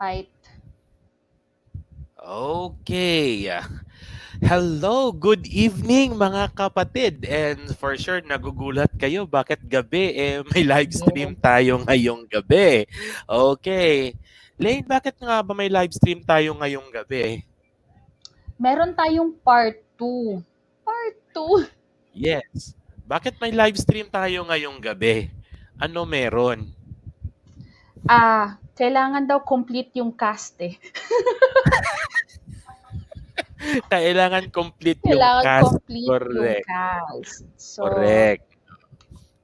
Right. Okay. Hello, good evening mga kapatid. And for sure, nagugulat kayo bakit gabi may live stream Yes. tayo ngayong gabi. Okay. Lane, bakit nga ba may live stream tayo ngayong gabi? Meron tayong part 2. Part 2. Yes. Bakit may live stream tayo ngayong gabi? Ano meron? Kailangan daw complete yung cast eh. Kailangan complete yung Kailangan cast. complete yung Correct. cast. So, Correct.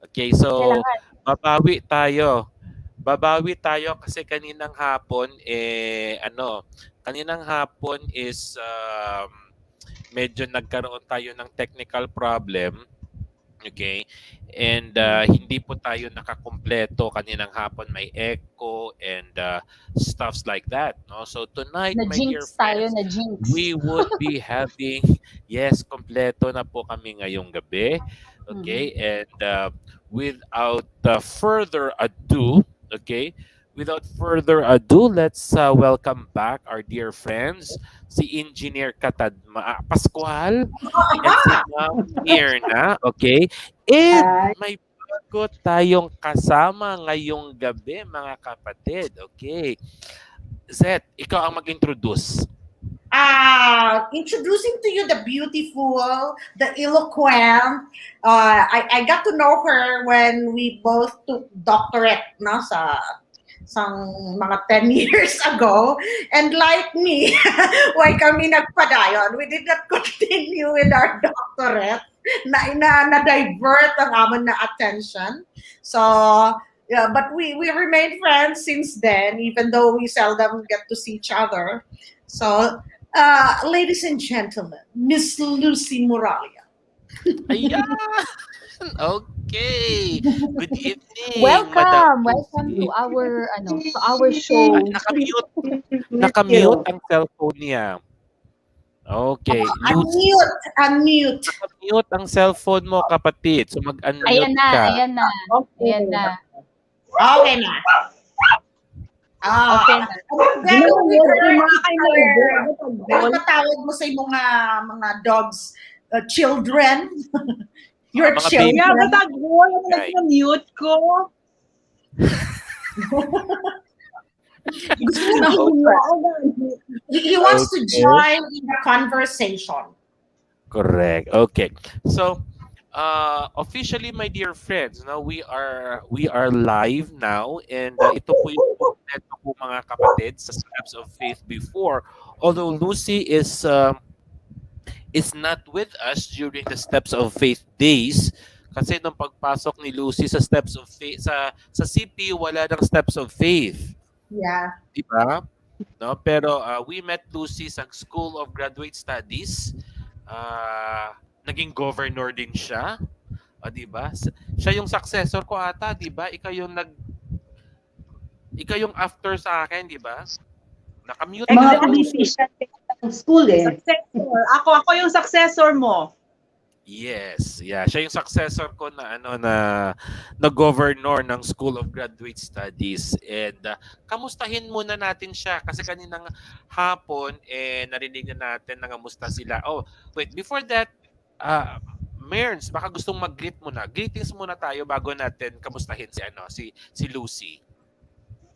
Okay, so kailangan. babawi tayo. Babawi tayo kasi kaninang hapon is medyo nagkaroon tayo ng technical problem. Okay? And hindi po tayo nakakumpleto kaninang hapon, may echo and stuffs like that, no? So tonight, my dear Na-jinx tayo, friends, na-jinx. we would be having kompleto na po kami ngayong gabi. Okay? And without further ado, okay? Without further ado, let's welcome back our dear friends, si Engineer Pascual and si Ma'am Mirna, okay? And may bago tayong kasama ngayong gabi, mga kapatid, okay? Zet, ikaw ang mag-introduce. Introducing to you the beautiful, the eloquent. I got to know her when we both took doctorate, no, sa mga 10 years ago. And like me, why kami nagpadayon? We did not continue with our doctorate. Na-divert ang amon na attention. So, yeah, but we remained friends since then, even though we seldom get to see each other. So, ladies and gentlemen, Miss Lucy Moralia. Ayan! Okay. Good evening. Welcome to our show. Naka-mute ang cellphone niya. Okay. Unmute. Naka-mute ang cellphone mo, kapatid. So mag-unmute Ayan na, ka. ayan na. Ayan na. Okay na. Okay na. Ano tawag mo sa mga dogs? Children? Your Mga children? Kaya ba't ako? Ano nag-mute ko? He wants to join in the conversation. Correct. Okay. So, officially, my dear friends, now we are live now, and ito po yung kompleto po, mga kapatid, sa Steps of Faith before. Although Lucy is not with us during the Steps of Faith days, kasi nung pagpasok ni Lucy sa Steps of Faith sa CP, wala ng Steps of Faith. Yeah. Diba? No, pero we met Lucy sa School of Graduate Studies. Naging governor din siya. Di ba? Siya yung successor ko ata, di ba? Ikaw yung after sa akin, di ba? Nakamute Mga na. school eh. Successor. Ako yung successor mo. Yes, yeah. Siya yung successor ko na governor ng School of Graduate Studies. And kamustahin muna natin siya kasi kaninang hapon narinig na natin na kamusta sila. Oh, wait, before that, Merns, baka gustong mag-greet muna. Greetings muna tayo bago natin kamustahin si Lucy.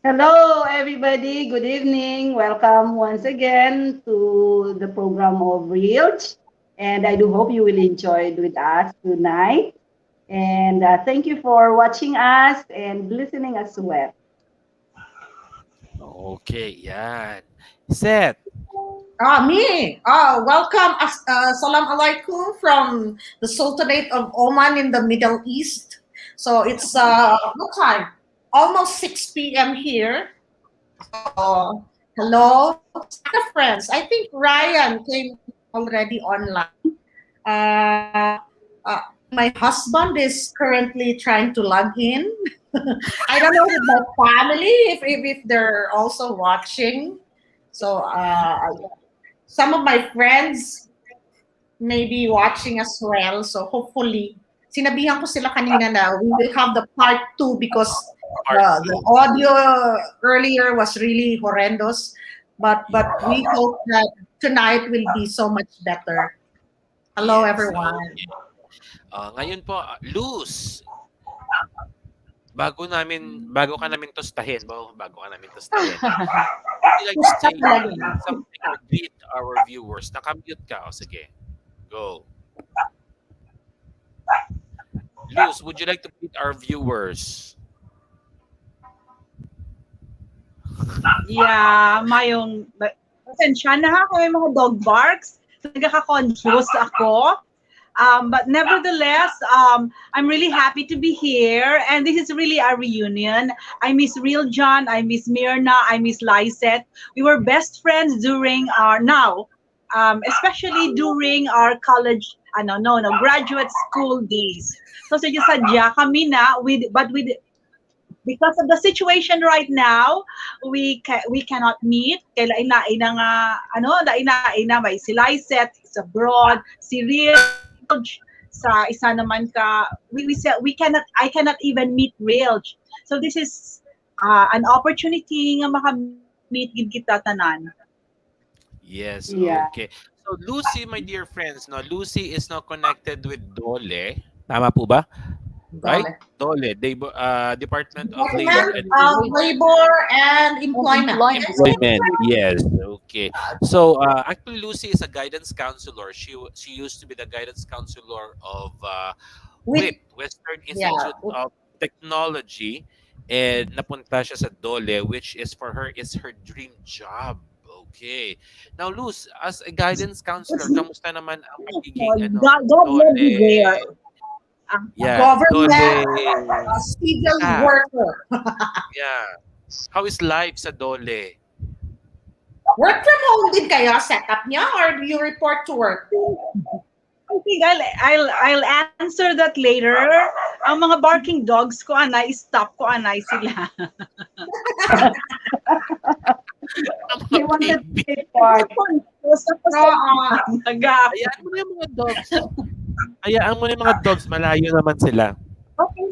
Hello everybody, good evening. Welcome once again to the program of Reels. And I do hope you will enjoy it with us tonight. And thank you for watching us and listening as well. Okay, yan. Seth. Me. Welcome. Salam alaikum from the Sultanate of Oman in the Middle East. So it's what time? Almost 6 p.m. here. So, hello, friends. I think Ryan came already online. My husband is currently trying to log in. I don't know with my family if they're also watching. So some of my friends may be watching as well. So hopefully, sinabihan ko sila kanina na we will have the part 2 because Part The two. audio earlier was really horrendous, but we hope that tonight will be so much better. Hello, Yes. everyone. Okay. Ngayon po, Luz, bago ka namin tostahin, bago ka namin tostahin. Would you like to say something or greet our viewers? Nakamute ka. O sige. Go. Luz, would you like to greet our viewers? Yeah, mayong pasensya na ha kung may mga dog barks. Nagkaka-confuse ako. But nevertheless, I'm really happy to be here. And this is really a reunion. I miss Real John. I miss Myrna. I miss Lysette. We were best friends during our especially during our college, graduate school days. So sadya kami na, because of the situation right now, we cannot meet. Kaya lain na may si Lysette is abroad, si Real sa isa naman ka I cannot even meet Real. So this is an opportunity nga makamit gid kita tanan. Yes. Yeah. Okay. So Lucy, my dear friends, no, Lucy is now connected with Dole. Tama po ba? Right? Dole, Department of Labor Department and of Labor and Employment. Employment. Yes. Okay. So actually, Lucy is a guidance counselor. She used to be the guidance counselor of WIT, Western Institute of Technology, and napunta siya sa Dole, which is for her is her dream job. Okay. Now, Luz, as a guidance counselor, kamusta naman ang pagiging God love you there. Yeah, Government Dole. civil Yeah. worker. Yeah. How is life sa Dole? Work from home din kayo setup niya or do you report to work? I think I'll answer that later. Ang mga barking dogs ko stop ko sila. He wanted to take part. Hayaan mo na yung mga dogs. Hayaan mo na yung mga dogs. Malayo naman sila. Okay,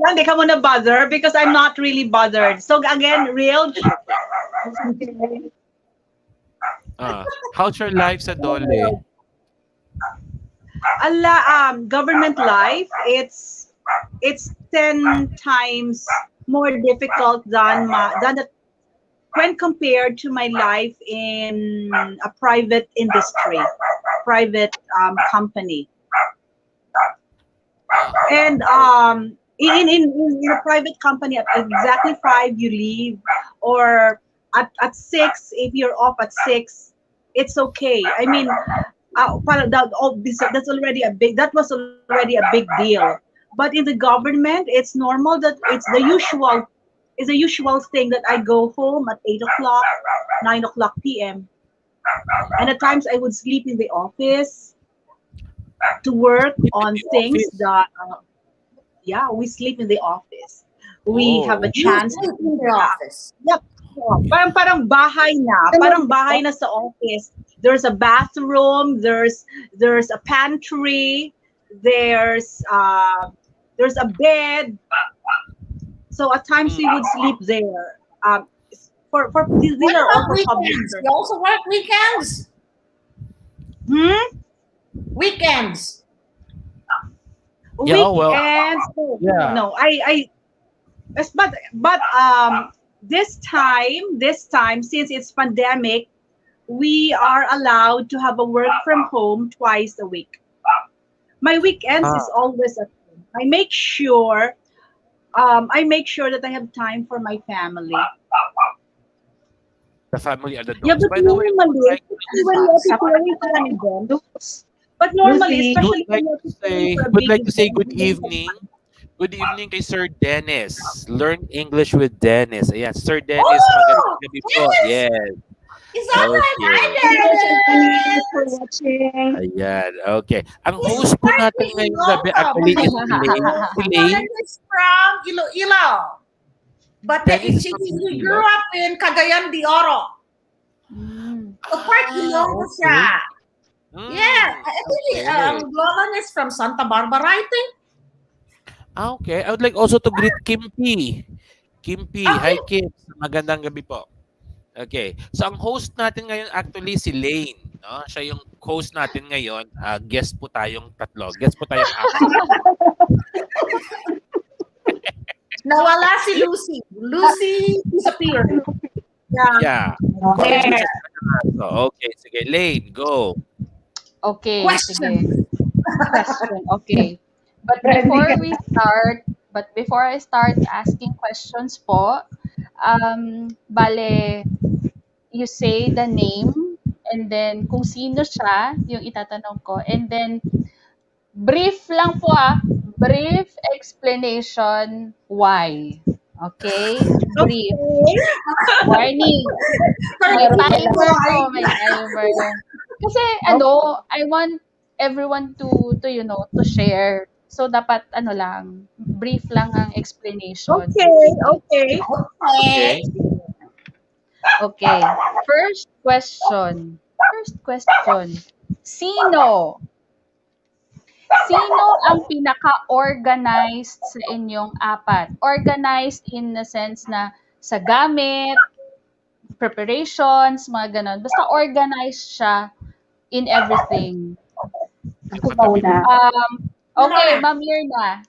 hindi ka muna bother because I'm not really bothered. So again, Real. How's your life sa Dole? Government life, it's 10 times more difficult than when compared to my life in a private industry, private company. And in a private company, at exactly 5 you leave, or at 6 if you're off at 6, it's okay. I mean, that's already that was already a big deal. But in the government, it's normal that it's the usual thing that I go home at 8 o'clock, 9 o'clock p.m. And at times I would sleep in the office to work on things that, we sleep in the office. We have a chance in the office. Yep. Parang bahay na sa office. There's a bathroom, there's a pantry, there's a bed. So at times we would sleep there. These What are all about for public. weekends? You also work weekends? Weekends. Yeah, well, Weekends. yeah. No, but this time since it's pandemic, we are allowed to have a work from home twice a week. My weekends is always at home. I make sure that I have time for my family. The family are the dogs. Yeah, but By the way, normally, but normally, especially would like to say good evening. Good evening kay Sir Dennis. Learn English with Dennis. Ayan, Sir Dennis, magandang gabi po. Yes. Is that Okay. right? For watching. Ayan, okay. Ang host po natin ngayong gabi actually is Elaine. Dennis from Iloilo. But Dennis she from grew Iloilo. up in Cagayan de Oro. So part Ilonggo siya. Yeah, I think Lola is from Santa Barbara, I think. Okay. I would like also to greet Kim P. Kim P. Hi, Kim. Magandang gabi po. Okay. So, ang host natin ngayon actually si Lane. No? Siya yung host natin ngayon. Guest po tayong tatlo. Guest po tayong apat. Nawala si Lucy. Lucy disappeared. Yeah. There. So, okay. Sige, Lane, go. Okay, Question. sige. Question. Okay. But before I start asking questions po, bale, you say the name and then kung sino siya, yung itatanong ko. And then, brief lang po brief explanation why. Okay? Brief. Warning. May timer po, may timer. Kasi I want everyone to to share. So dapat lang, brief lang ang explanation. Okay. Okay. Okay. First question. Sino ang pinaka-organized sa inyong apat? Organized in the sense na sa gamit, preparations, mga ganon. Basta organized siya in everything. Ako mauna. Okay, Ma'am Mirna.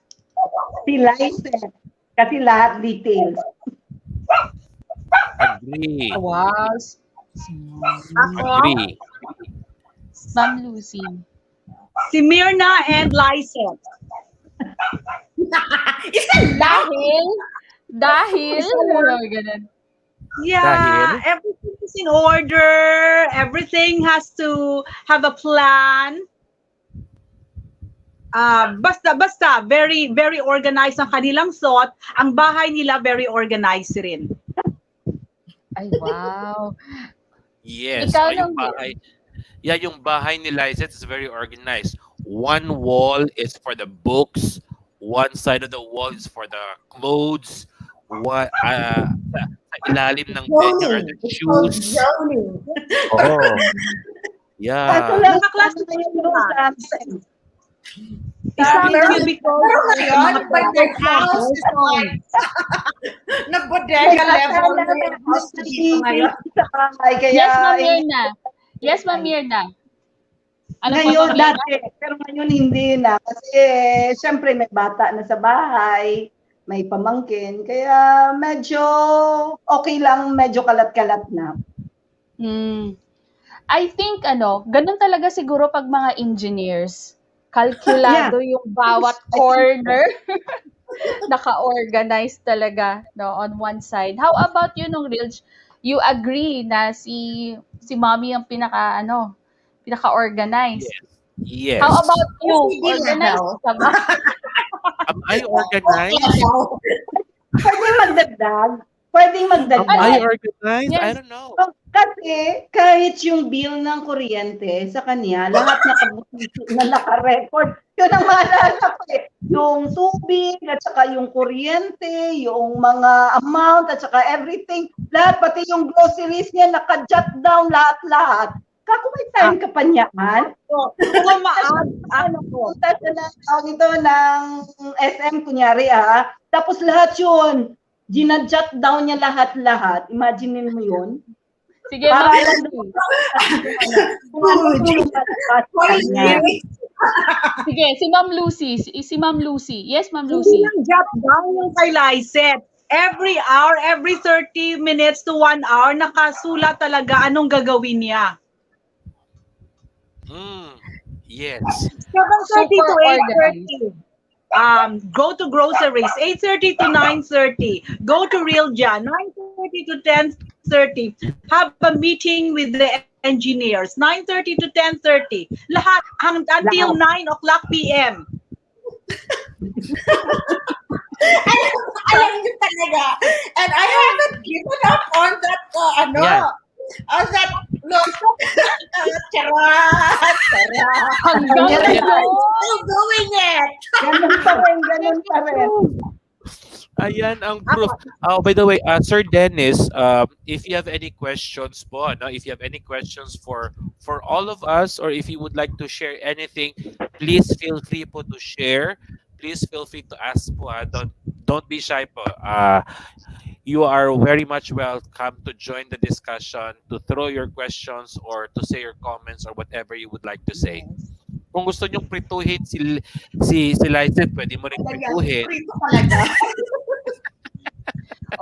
Si Liza. Kasi lahat details. Agree. Wow. Agree. Ma'am Lucy. Si Mirna and Liza. Dahil, ganun. Yeah, Dahil? everything is in order. Everything has to have a plan. Basta very very organized ang kanilang thought. Ang bahay nila very organized rin. Ay, wow. Yes. Ikaw Yung nung- bahay. Yeah, yung bahay ni Liza is very organized. One wall is for the books. One side of the wall is for the clothes. Sa ilalim ng bed niya are the shoes. Zoning. Oh. Yeah. Nakaklase na yun sa amin. Pero ngayon, by their house is like, na bodega level na yung house dito ngayon. Yes, Ma'am Mirna. Yes, Ma'am Mirna. Ano po, Ngayon, Ma'am Mirna? dati, pero ngayon hindi na. Kasi, syempre, may bata na sa bahay, may pamangkin, kaya medyo okay lang, medyo kalat-kalat na. I think, ganun talaga siguro pag mga engineers. Kalkulado yung bawat corner. Naka-organize talaga on one side. How about you, nung Rilj? You agree na si Mommy ang pinaka-organized. Yes. How about you? Hindi Organized level. ka ba? Am I organized? Pwedeng magdagdag. Pwedeng magdagdag. Am I organized? Yes. I don't know. Kasi kahit yung bill ng kuryente sa kanya, lahat na naka-record. Yun ang maalala ko eh. Yung tubig, at saka yung kuryente, yung mga amount, at saka everything. Lahat, pati yung groceries niya, naka-jot down lahat-lahat. Kako may time ka pa niyaan. Punta siya ng SM, kunyari tapos lahat yun, ginadjot down niya lahat-lahat. Imagine mo yun. Sige, Ma'am Lucy. Sige, si Ma'am Lucy. Si Ma'am Lucy. Yes, Ma'am Hindi Lucy. lang jot down yung kay Lysette. Every hour, every 30 minutes to 1 hour, nakasulat talaga anong gagawin niya. Yes. 7:30 to Super 8:30. Go to groceries. 8:30 to 9:30. Go to Realja. 9:30 to 10:30. Have a meeting with the engineers. 9:30 to 10:30. Lahat until 9 o'clock p.m. Alam niyo talaga. And I haven't given up on that, Yeah. on that, look, charot. Hanggang Yeah. ngayon. Still doing it. Ganun pa rin. Ayan ang proof. By the way, Sir Dennis, if you have any questions po, if you have any questions for all of us, or if you would like to share anything, please feel free po to share. Please feel free to ask po. Don't be shy po. you are very much welcome to join the discussion, to throw your questions or to say your comments or whatever you would like to say. Kung gusto nyong prituhin si Lysette, pwede mo ring Talaga, prituhin. prito talaga.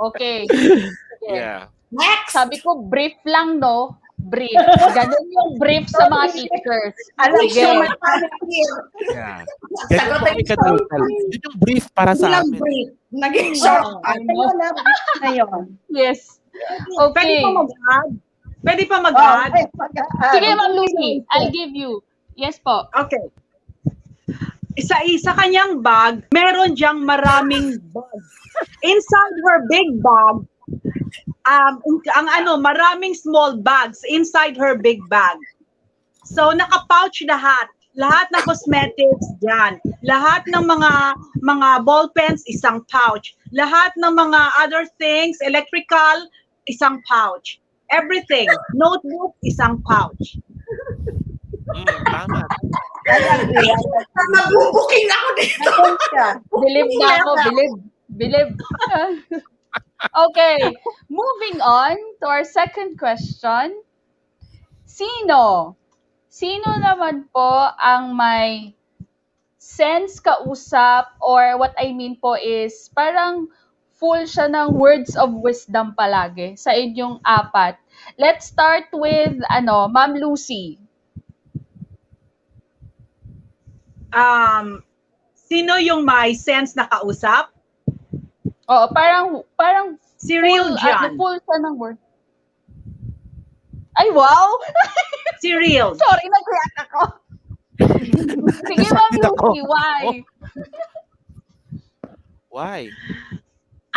Okay. Sige. Yeah. Next! Sabi ko, brief lang, no? Brief. Ganun yung brief sa mga teachers. Alam Sige. ko, Yeah. Ganyan po Sagutin kami ko. kadaltal. Yun yung brief para sa Bilang amin. brief. Naging short. ayun na, ngayon. Yes. Pwede Okay. pa mag-add? Pwede pa mag-add? Okay, Sige, Ma'am Lucy. I'll give you. Yes po. Okay. Isa kanyang bag, meron diyang maraming bag. Inside her big bag, maraming small bags inside her big bag. So, naka-pouch lahat. Lahat ng cosmetics dyan. Lahat ng mga ball pens, isang pouch. Lahat ng mga other things, electrical, isang pouch. Everything. Notebook, isang pouch. Tama. Nabubuking ako dito. Believe na ako. Believe. Okay. Moving on to our second question. Sino naman po ang may sense kausap, or what I mean po is parang full siya ng words of wisdom palagi sa inyong apat? Let's start with Ma'am Lucy. Sino yung may sense na kausap? Oo, parang Si Real John. full siya ng words. Ay, wow! Si Real. Sorry, nag-react ako. Sige, Ma'am Nasakit ako. Lucy, why? Why?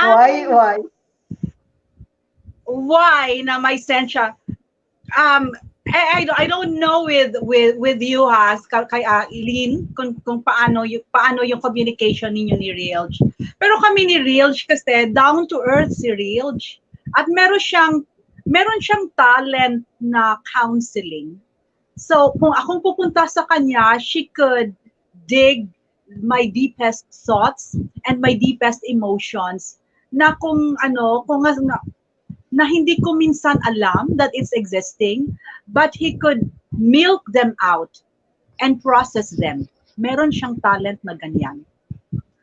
Why? Why na may sense siya? I don't know with you kay Eileen kung paano yung communication ninyo ni Rilj. Pero kami ni Rilj kasi down to earth si Rilj. At meron siyang talent na counseling. So kung akong pupunta sa kanya, she could dig my deepest thoughts and my deepest emotions na na hindi ko minsan alam that it's existing, but he could milk them out and process them. Meron siyang talent na ganyan.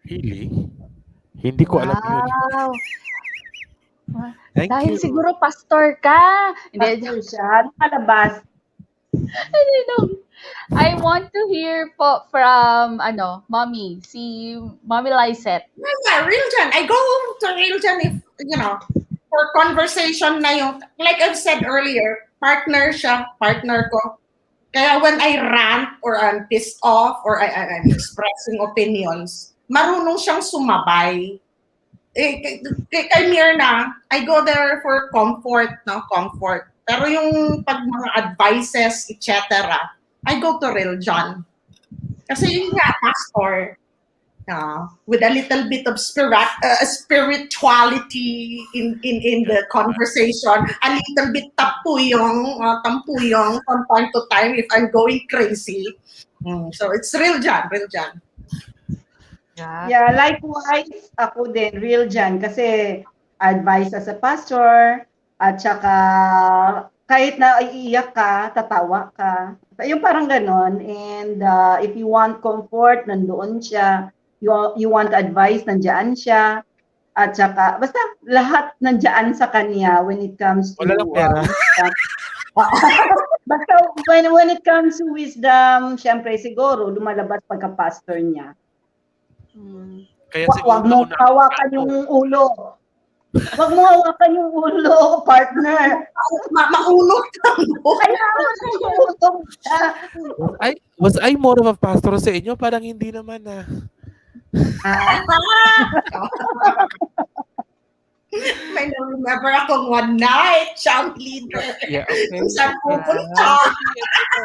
Really? Hindi ko alam yun. Wow. Thank Dahil you. siguro pastor ka. Hindi, Pastor siya, nakalabas. hindi lang. I want to hear po from, Mommy, si Mommy Lysette. Yeah, Real John. I go to Real John if, for conversation na yung, like I've said earlier, partner siya, partner ko. Kaya when I rant or I'm pissed off or I'm expressing opinions, marunong siyang sumabay. Kay Mirna, I go there for comfort. Pero yung pag mga advices, etc., I go to Real John. Kasi yun nga, pastor, with a little bit of spirituality in the conversation, a little bit tampuyong from time to time if I'm going crazy. So it's Real John. Yeah, likewise, ako din, Real John, kasi advice as a pastor, at saka kahit na iiyak ka, tatawa ka. Yung parang ganon. And if you want comfort, nandoon siya. You want advice, nandiyan siya. At saka, basta lahat nandiyan sa kanya when it comes to... Wala lang pera. Basta when it comes to wisdom, syempre siguro, lumalabas pagka-pastor niya. Kaya Huwag mo hawakan yung ulo. Huwag mo hawakan yung ulo, partner. Maulog ka mo. Kailangan tumutong siya. Was I more of a pastor sa inyo? Parang hindi naman May na-remember akong one night, champ leader. Yeah, okay. Saan pupunta?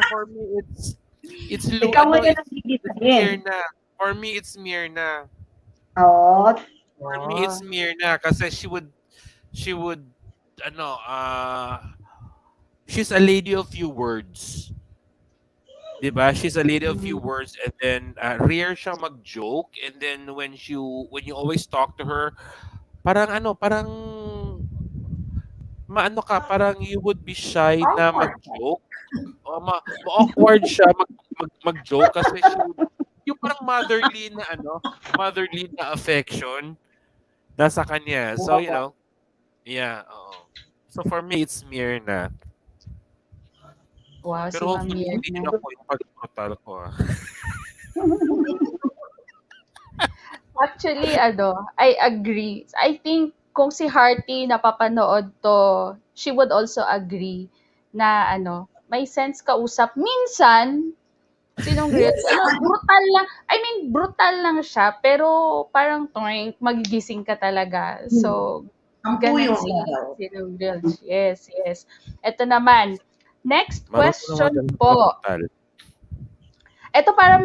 For me, it's Ikaw mo yun ang gigisahin. Mirna. For me, it's Mirna. Oo. For me, it's Mirna. Kasi she's a lady of few words. Diba? She's a lady of few words, and then rare siya mag-joke, and then when you always talk to her, parang maano ka, parang you would be shy na Awkward. mag-joke. O, ma-awkward siya mag-joke kasi yung parang motherly na affection nasa kanya. So, yeah, oo. So, for me, it's Myrna. Wow, si Pero Ma'am hopefully, hindi Mirna. na po yung pag-brutal ko. Actually, I agree. I think kung si Hearty napapanood to, she would also agree na may sense kausap. Minsan, sinong real? Brutal lang. I mean, brutal lang siya, pero parang magigising ka talaga. So, Ang ganun puyo si daw. sinong real. Yes, yes. Ito naman. Next Marunong question naman po. brutal. Ito para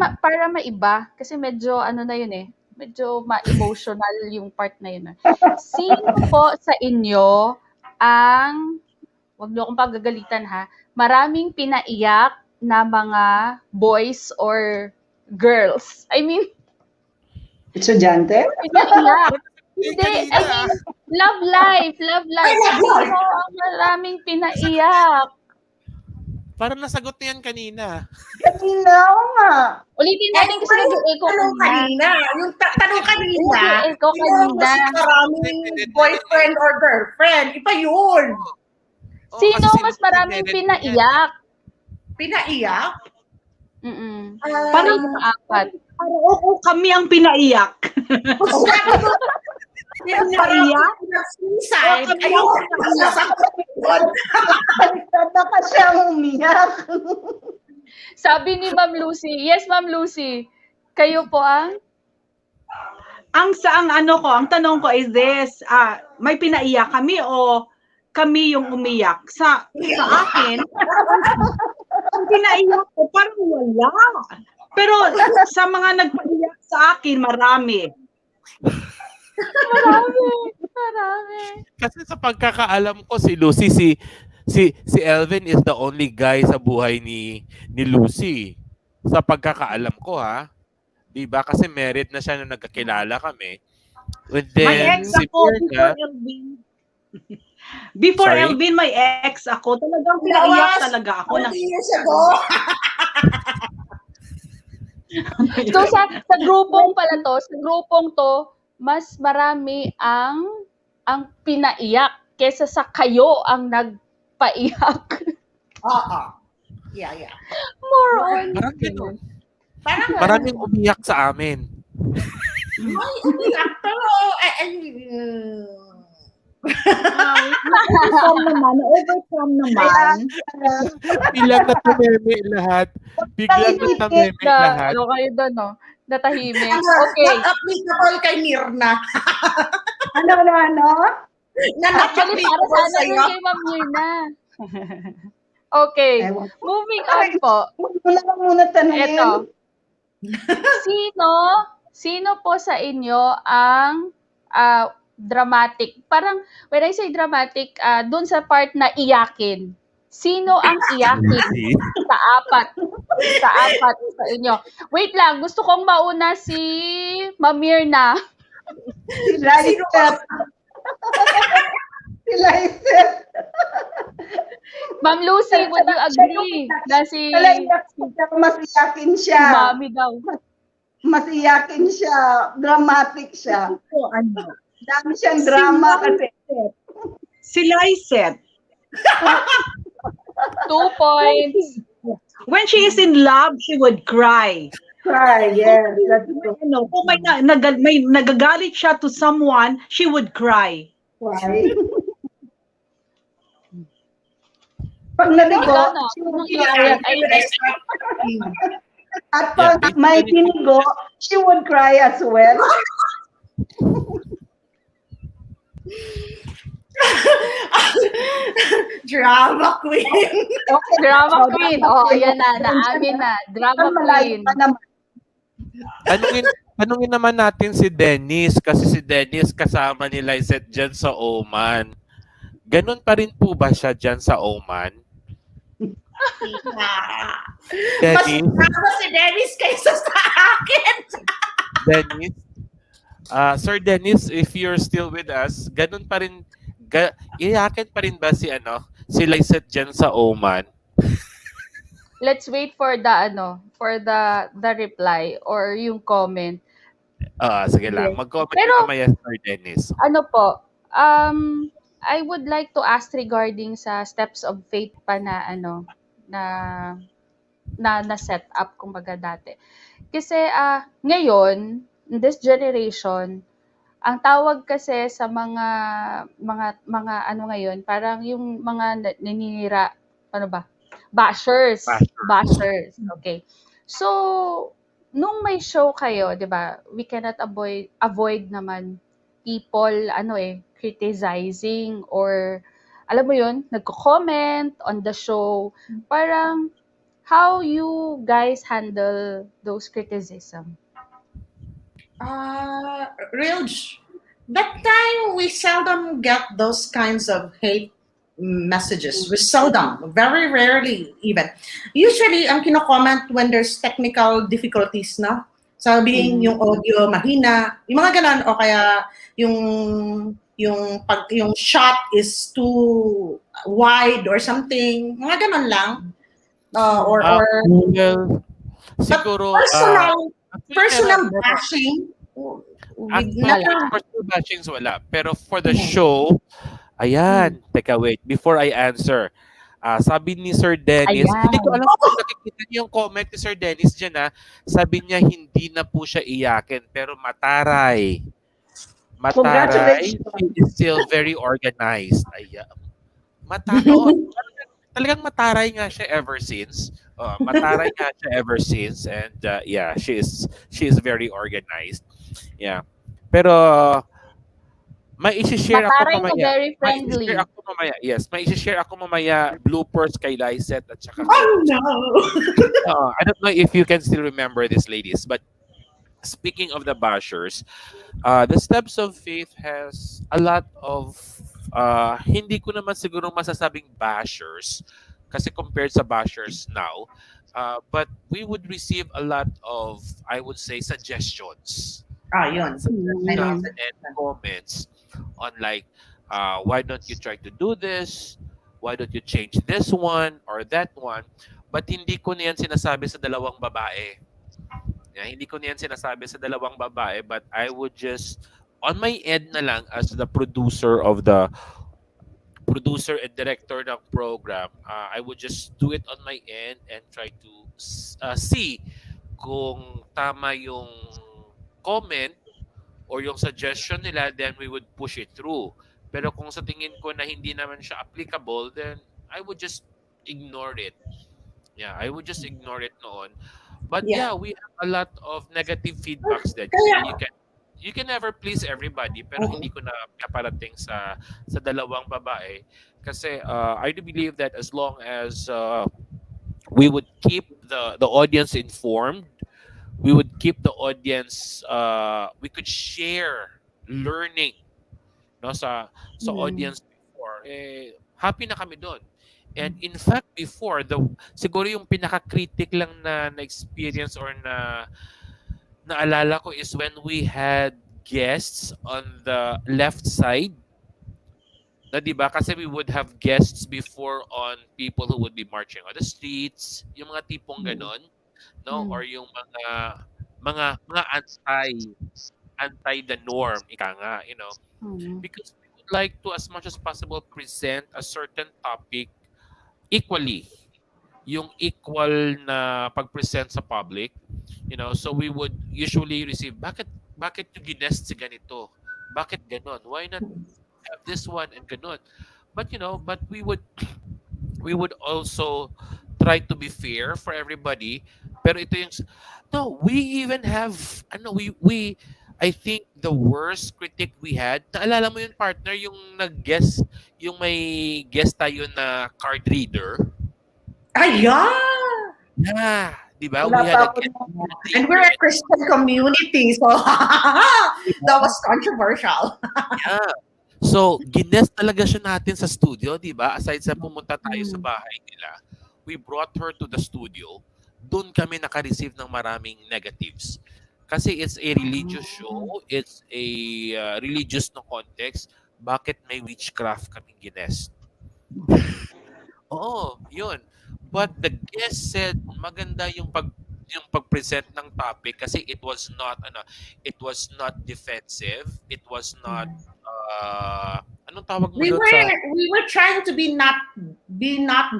maiba kasi medyo na yun eh. Medyo ma-emotional yung part na yun. Sino po sa inyo ang, wag niyo akong pagagalitan ha, maraming pinaiyak na mga boys or girls? I mean, Estudyante? pinaiyak. Hindi, I Kanina. mean, love life. Sino ang maraming pinaiyak? Parang nasagot na yan kanina. Kanina ako nga. Ulitin natin kasi nag-echo Tanong kanina. kanina. Yung tanong kanina. Nag-echo Sino ang kanina. mas maraming boyfriend or girlfriend? Iba yun. Oo, Sino kasi mas sila maraming pinaiyak. pinaiyak? Pinaiyak? Parang yung apat. Parang oo, kami ang pinaiyak. Pinaiyak? Suicide. Ayun. Baliktad ka siyang umiyak. Sabi ni Ma'am Lucy, yes Ma'am Lucy, kayo po ang? Ang tanong ko is this, may pinaiyak kami o kami yung umiyak? Sa akin, ang pinaiyak ko parang wala. Pero sa mga nagpaiyak sa akin, marami. Marami. Kasi sa pagkakaalam ko si Lucy, si Elvin is the only guy sa buhay ni Lucy. Sa pagkakaalam ko ha. 'Di ba? Kasi married na siya nung nagkakilala kami. And My then ex si ako, Mirna, before Elvin. Before Sorry? Elvin, my ex ako. Talagang pinaiyak talaga ako. 40 years ago. So sa grupong to, mas marami ang pinaiyak kesa sa kayo ang nagpaiyak. Oo. Yeah. More on. parang ganun. Parang Maraming umiyak sa amin. ay, umiyak. Pero, Na-overcome naman. Biglang natameme lahat. Biglang natameme lahat. Kayo doon, no? Natahimik. Okay. Not applicable kay Mirna. Ano? Not Actually, para applicable sana sa'yo. yun kay Ma'am Mirna. Okay. Ewan. Moving on po. Wala lang muna tanungin. Ito. Sino po sa inyo ang dramatic? Parang, when I say dramatic, dun sa part na iyakin. Sino ang iyakin sa apat sa inyo? Wait lang, gusto kong mauna si Ma'am Mirna. Si Lyseth. Si Lyseth. Ma'am Lucy, would you agree na si Mas iyakin siya. Mami daw? Mas iyakin siya. Dramatic siya. Dami siyang drama kasi. Si Lyseth. 2 points. When she is in love, she would cry. Cry, yes. That's true. Kung may nagagalit siya to someone, she would cry. Cry. Pag naligo, Ikaw, no? she would Ay, cry. ay, At pag may kinigo, she would cry as well. Drama queen. Drama queen. Ayan na. Naamin na. Drama Malayo queen. pa naman. Tanungin naman natin si Dennis kasi si Dennis kasama ni Lyseth dyan sa Oman. Ganun pa rin po ba siya dyan sa Oman? Mas Dennis? drama si Dennis kaysa sa akin. Dennis? Sir Dennis, if you're still with us, ganun pa rin Iyakin pa rin ba si ano, si Lysette diyan sa Oman? Let's wait for the ano, for the reply or yung comment. Sige lang. Yes. Mag-comment ka Pero mamaya, Sir Dennis. ano po, I would like to ask regarding sa steps of faith pa na ano, na na set up kumbaga dati. Kasi ngayon, in this generation, ang tawag kasi sa mga ano ngayon, parang yung mga naninira, ano ba? Bashers. Bashers. Bashers. Okay. So, nung may show kayo, 'di ba? We cannot avoid naman people criticizing or alam mo 'yun, nagko-comment on the show. Parang how you guys handle those criticism? Rilj, that time we seldom get those kinds of hate messages. We seldom, very rarely even. Usually, ang kino-comment when there's technical difficulties, no? Sabihin yung audio mahina, yung mga ganon, o kaya yung shot is too wide or something, mga ganon lang. Or Well, but siguro, personal never, bashing, at we never. personal bashings wala. Pero for the show, ayan, teka wait, before I answer, sabi ni Sir Dennis, hindi ko Ayan. alam kung nakikita niyo yung comment ni Sir Dennis dyan sabi niya hindi na po siya iyakin, pero mataray. Mataray, Congratulations. she is still very organized. Ayan. Oo, talagang mataray nga siya ever since. Mataray nga siya ever since, and yeah, she is very organized. Yeah. Pero may i-share ako Mataray na mamaya. very May friendly. i-share ako mamaya. Yes, may i-share ako mamaya bloopers kay Lysette at saka Oh no! I don't know if you can still remember this, ladies, but speaking of the bashers, the Steps of Faith has a lot of hindi ko naman siguro masasabing bashers kasi compared sa bashers now, but we would receive a lot of, I would say, suggestions. Yun. I know. Suggestions and comments on like, why don't you try to do this? Why don't you change this one or that one? But hindi ko niyan sinasabi sa dalawang babae. Yeah, hindi ko niyan sinasabi sa dalawang babae, but I would just on my end na lang as the producer and director ng program, I would just do it on my end and try to see kung tama yung comment or yung suggestion nila, then we would push it through. Pero kung sa tingin ko na hindi naman siya applicable, then I would just ignore it. Yeah, I would just ignore it noon. But Yeah. yeah, we have a lot of negative feedbacks that Kaya, you can never please everybody, pero Oo. hindi ko na kaparating sa dalawang babae kasi I do believe that as long as we would keep the audience informed, we would keep the audience we could share learning no sa audience before, happy na kami doon. And in fact before, siguro yung pinaka-critic lang na experience or naalala ko is when we had guests on the left side. Na 'di ba? Kasi we would have guests before on people who would be marching on the streets, yung mga tipong ganon, no? Or yung mga anti the norm, ika nga, because we would like to as much as possible present a certain topic equally, yung equal na pag-present sa public, so we would usually receive bakit yung ginest si ganito, bakit ganon, why not have this one and ganon. But but we would also try to be fair for everybody, pero ito yung no, we even have we I think the worst critic we had, naalala mo yun partner, yung nag-guest, yung may guest tayo na card reader. Yeah. Yeah, di ba? Wala We had a pa ako guest na- card And reader. we're a Christian community, so that was controversial. Yeah. So, gines talaga siya natin sa studio, di ba? Aside sa pumunta tayo sa bahay nila, we brought her to the studio. Doon kami naka-receive ng maraming negatives. Kasi it's a religious show, it's a religious no context. bakit may witchcraft kaming ginest? Oo, yun. But the guest said maganda yung pag-present ng topic kasi it was not defensive, it was not anong tawag mo We doon were sa we were trying to be not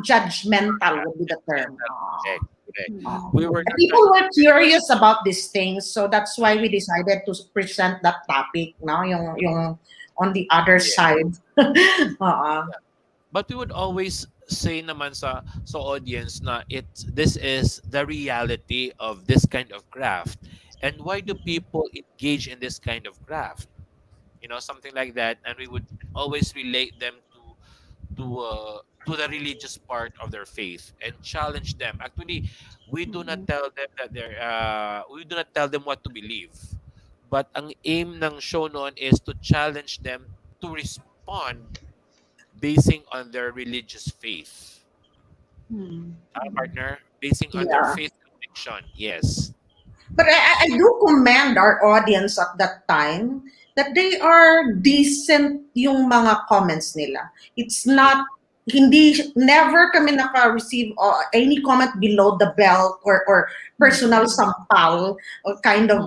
judgmental would be the term. correct, correct. Mm. We were not People trying were curious about these things, so that's why we decided to present that topic. No, yung on the other Yeah. side. but we would always say naman sa audience na this is the reality of this kind of craft, and why do people engage in this kind of craft, something like that, and we would always relate them to the religious part of their faith and challenge them. Actually, we do not tell them that we do not tell them what to believe, but ang aim ng show noon is to challenge them to respond basing on their religious faith. Partner, basing on their Yeah. faith conviction. Yes. But I do commend our audience at that time that they are decent yung mga comments nila. It's not, never kami naka-receive any comment below the belt or personal sampal or kind of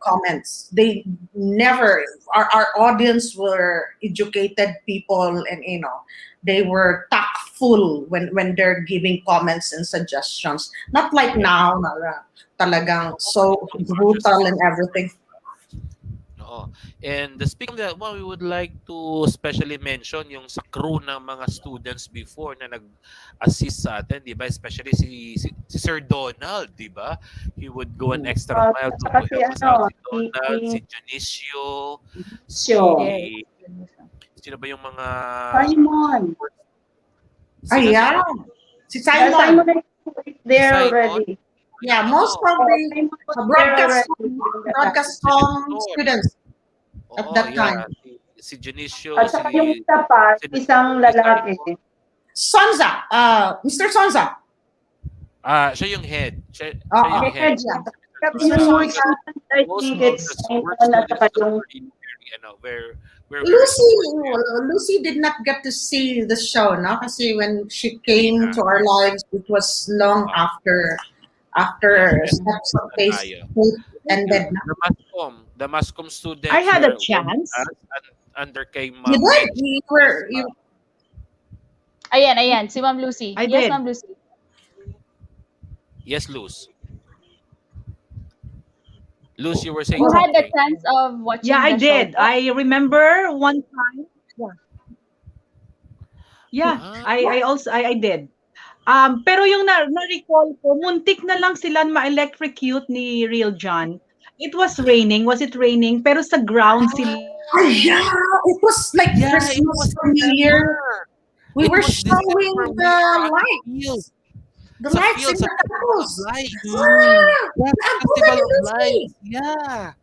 comments. They never, our audience were educated people, and they were tactful when they're giving comments and suggestions. Not like now, talagang so brutal and everything. Oo. And speaking of that one, we would like to especially mention yung sa crew ng mga students before na nag-assist sa atin, di ba? Especially si Sir Donald, di ba? He would go an extra mile to Saka help us out. Si Donald, si si Junicio, Sure. sino ba yung mga... Simon. Ay, yeah. Si Simon Simon. is there Simon? already. Yeah, most of the Simon was there broadcast already. students at that time. Si Junicio, At saka yung isa pa, isang lalaki. Sonza, Mr. Sonza. siya yung head. Siya Oo. yung head. Kasi yung more students, I Most think of it's the work Simon at students saka are yung very, where Lucy did not get to see the show, no? Kasi when she came to our lives, it was long after steps of faith ended. No? the Mascom students I had a were chance. under kay You Ma'am did. Rich. Ayan, si Ma'am Lucy. I Yes, did. Ma'am Lucy. Yes, Luz. Luz, you were saying You had the something. chance of watching Yeah, I the did. show. I remember one time. Yeah, Ah. I also I did. Pero yung na-recall ko, muntik na lang sila ma-electrocute ni Real John. It was raining. Was it raining? Pero sa ground sila. Oh, yeah, it was like Yeah, it Christmas was or New Year. December. We It were was showing December. We the were on lights. field. The Sa lights field, in sa the Festival temples. of Lights. Yeah, Yeah, I'm Festival of Lucy. Lights. Yeah.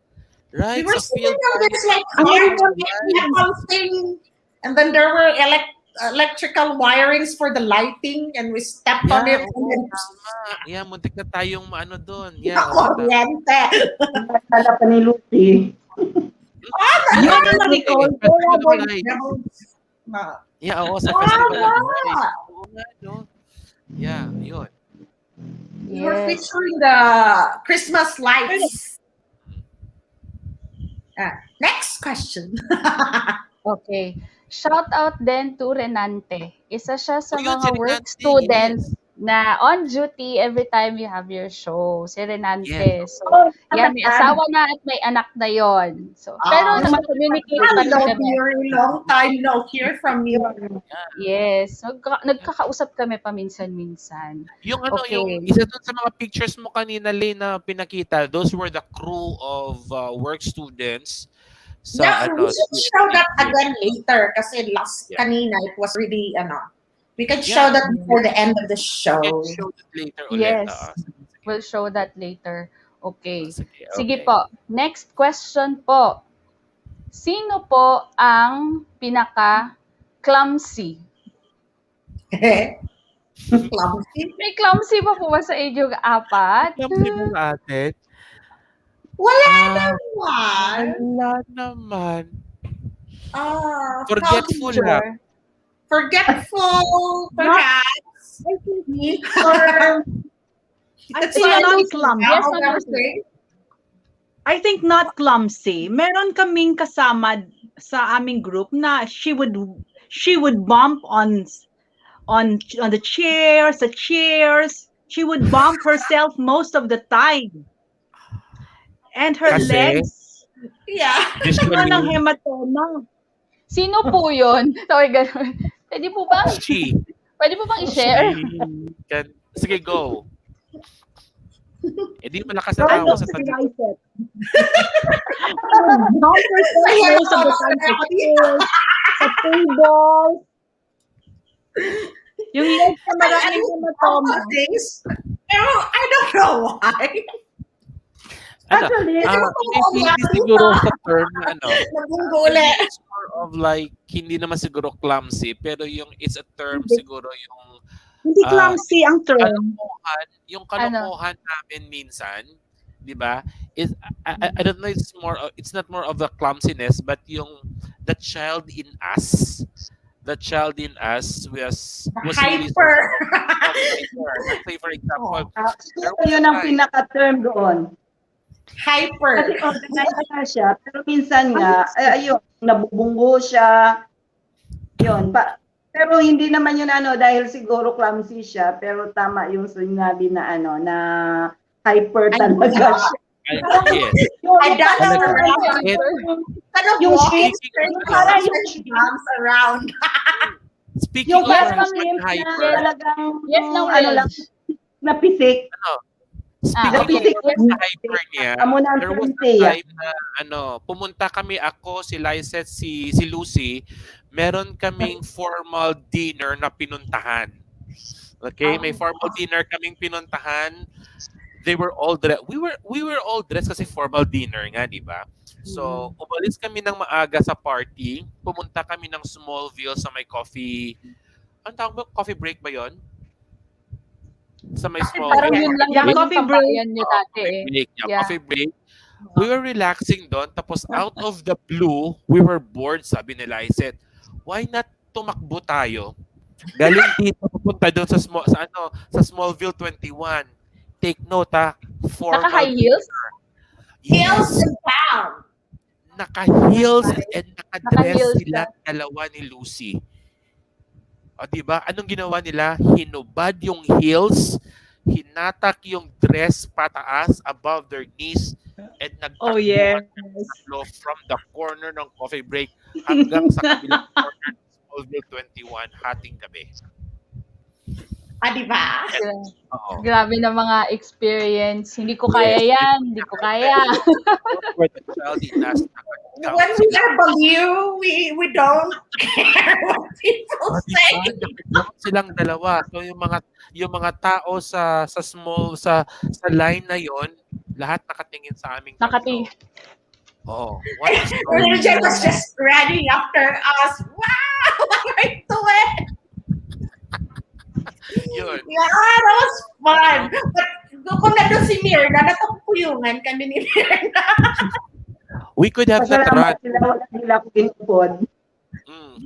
We Right, were sa sitting field. on this like Lights. metal thing, and then there were electrical wirings for the lighting, and we stepped on Yeah, it, and oo, then tama. Yeah, muntik na tayong maano doon. Yeah, oo, tama. kuryente. Nalala pa ni Lucy. Yun ang na-recall ko. Festival of Lights. Yeah, oo, sa Festival of Tama. Lights. Oo nga, no? Yeah, yun. We were Yes. featuring the Christmas lights. Next question. Okay. Shout out din to Renante. Isa siya sa Oh, yun, mga si work Renante, students yes. na on duty every time you have your show. Si Renante. Yes. So, Oh, yan, may asawa na at may anak na yon. So, pero nag-communicate pa rin Hello, kami. dear. Long time no hear from you. Yes. Nagkakausap kami paminsan-minsan. Yung ano, Okay. yung isa dun sa mga pictures mo kanina, Lay, na pinakita, those were the crew of work students sa Yeah, ano. we should show that again later kasi kanina it was really, we can show Yeah. that before the end of the show. We'll show it later ulit. Yes. Sige. We'll show that later. Okay. Sige, Sige okay. po. Next question po. Sino po ang pinaka-clumsy? Clumsy. May clumsy pa po ba sa inyong apat? Alam mo ba atin? Wala Ah, naman. wala naman. Forgetful lang. Sure. Forgetful, perhaps. I think, Or I that's think why I not don't clumsy. Yes, know Ma'am what I'm Lucy. saying. I think not clumsy. Meron kaming kasama sa aming group na she would bump on the chairs. She would bump herself most of the time. And her Kasi, legs, Yeah. mga ng usually, hematoma. Sino po yun? Tawag ganun. Pwede po bang, she i-share? can... Sige, go. Eh, di malakas na Ano, tawa sa si tabi. Lysette. She would bump herself Ayan, most of the time sa ako. chairs, sa tables. Yung legs na maraming hematoma. Things. Pero I don't know why. Ano? Actually, Hindi siguro sa term na Naguguli. it's more of like, hindi naman siguro clumsy, pero it's a term siguro yung Hindi clumsy ang term. kalokohan, yung kalokohan namin minsan, di ba? I don't know, it's not more of a clumsiness, but yung the child in us was really Hyper. hyper. Let's say for example, there was yun a ang time- pinaka-term doon. Hyper. Kasi organized na siya, pero minsan nga, ayun, nabubunggo siya. Yun, pero hindi naman yun dahil siguro clumsy siya, pero tama yung sinabi na na hyper talaga siya. Yes. Yung, I dance Talaga. around. It- Yung shape, para yung dance around. Speaking yung of yes, Ma'am being na hyper, talagang, Yes, lang, lang, napisik. speaking yes. of hyper niya, Amo na ang there was a Cynthia. time na pumunta kami, ako, si Lysette, si Lucy, meron kaming formal dinner na pinuntahan. Okay, may formal dinner kaming pinuntahan. They were all dressed. We were all dressed kasi formal dinner nga, di ba? So, umalis kami ng maaga sa party. Pumunta kami ng Smallville sa may coffee. Ang tawag mo? Coffee break ba yon? Sa may Parang Smallville. yun lang Yeah, yung coffee break. tambayan nyo dati Coffee eh. break. Yeah, Yeah. coffee break. We were relaxing doon. Tapos out of the blue, we were bored, sabi ni Lysette. Why not tumakbo tayo? Galing dito, pupunta doon sa Smallville 21. Take note formal. Naka-high heels? Heels Yes. and pound. Naka-heels and naka-dress Naka-heels sila dalawa ni Lucy. O diba? Anong ginawa nila? Hinubad yung heels, hinatak yung dress pataas above their knees, and Oh, yes. nagtakbuhan from the corner ng coffee break hanggang sa kabilang corner ng Smallville 21 hating gabi. Di ba? Oo. Grabe na mga experience. Hindi ko kaya yan. Hindi ko kaya. For the child in us, nakakount When we sila. are value, we don't care what people say. Nakakount silang dalawa. So yung mga tao sa line na yon, lahat nakatingin sa aming Nakatingin. Oh, what is Religion was just running after us. Wow! What are you doing? yun? Yeah, that was fun. But kung nandun si Mirna, natapuyungan kami ni Mirna. We could have not run. Pasalamat sila, wala nila akong inupod.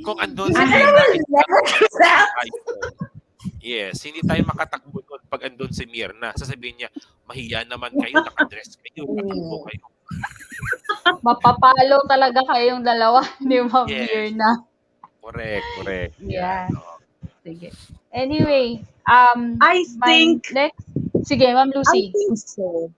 Kung andun si I Mirna, will never do that. yes, hindi tayo makatakbo doon pag andun si Mirna. Sasabihin niya, mahiya naman kayo, nakadress kayo, tatakbo kayo. Mapapalo talaga kayong dalawa ni Ma'am Yes. Mirna. Correct. Yeah. Sige. Anyway, I my think next. Sige, Ma'am I Lucy. think so.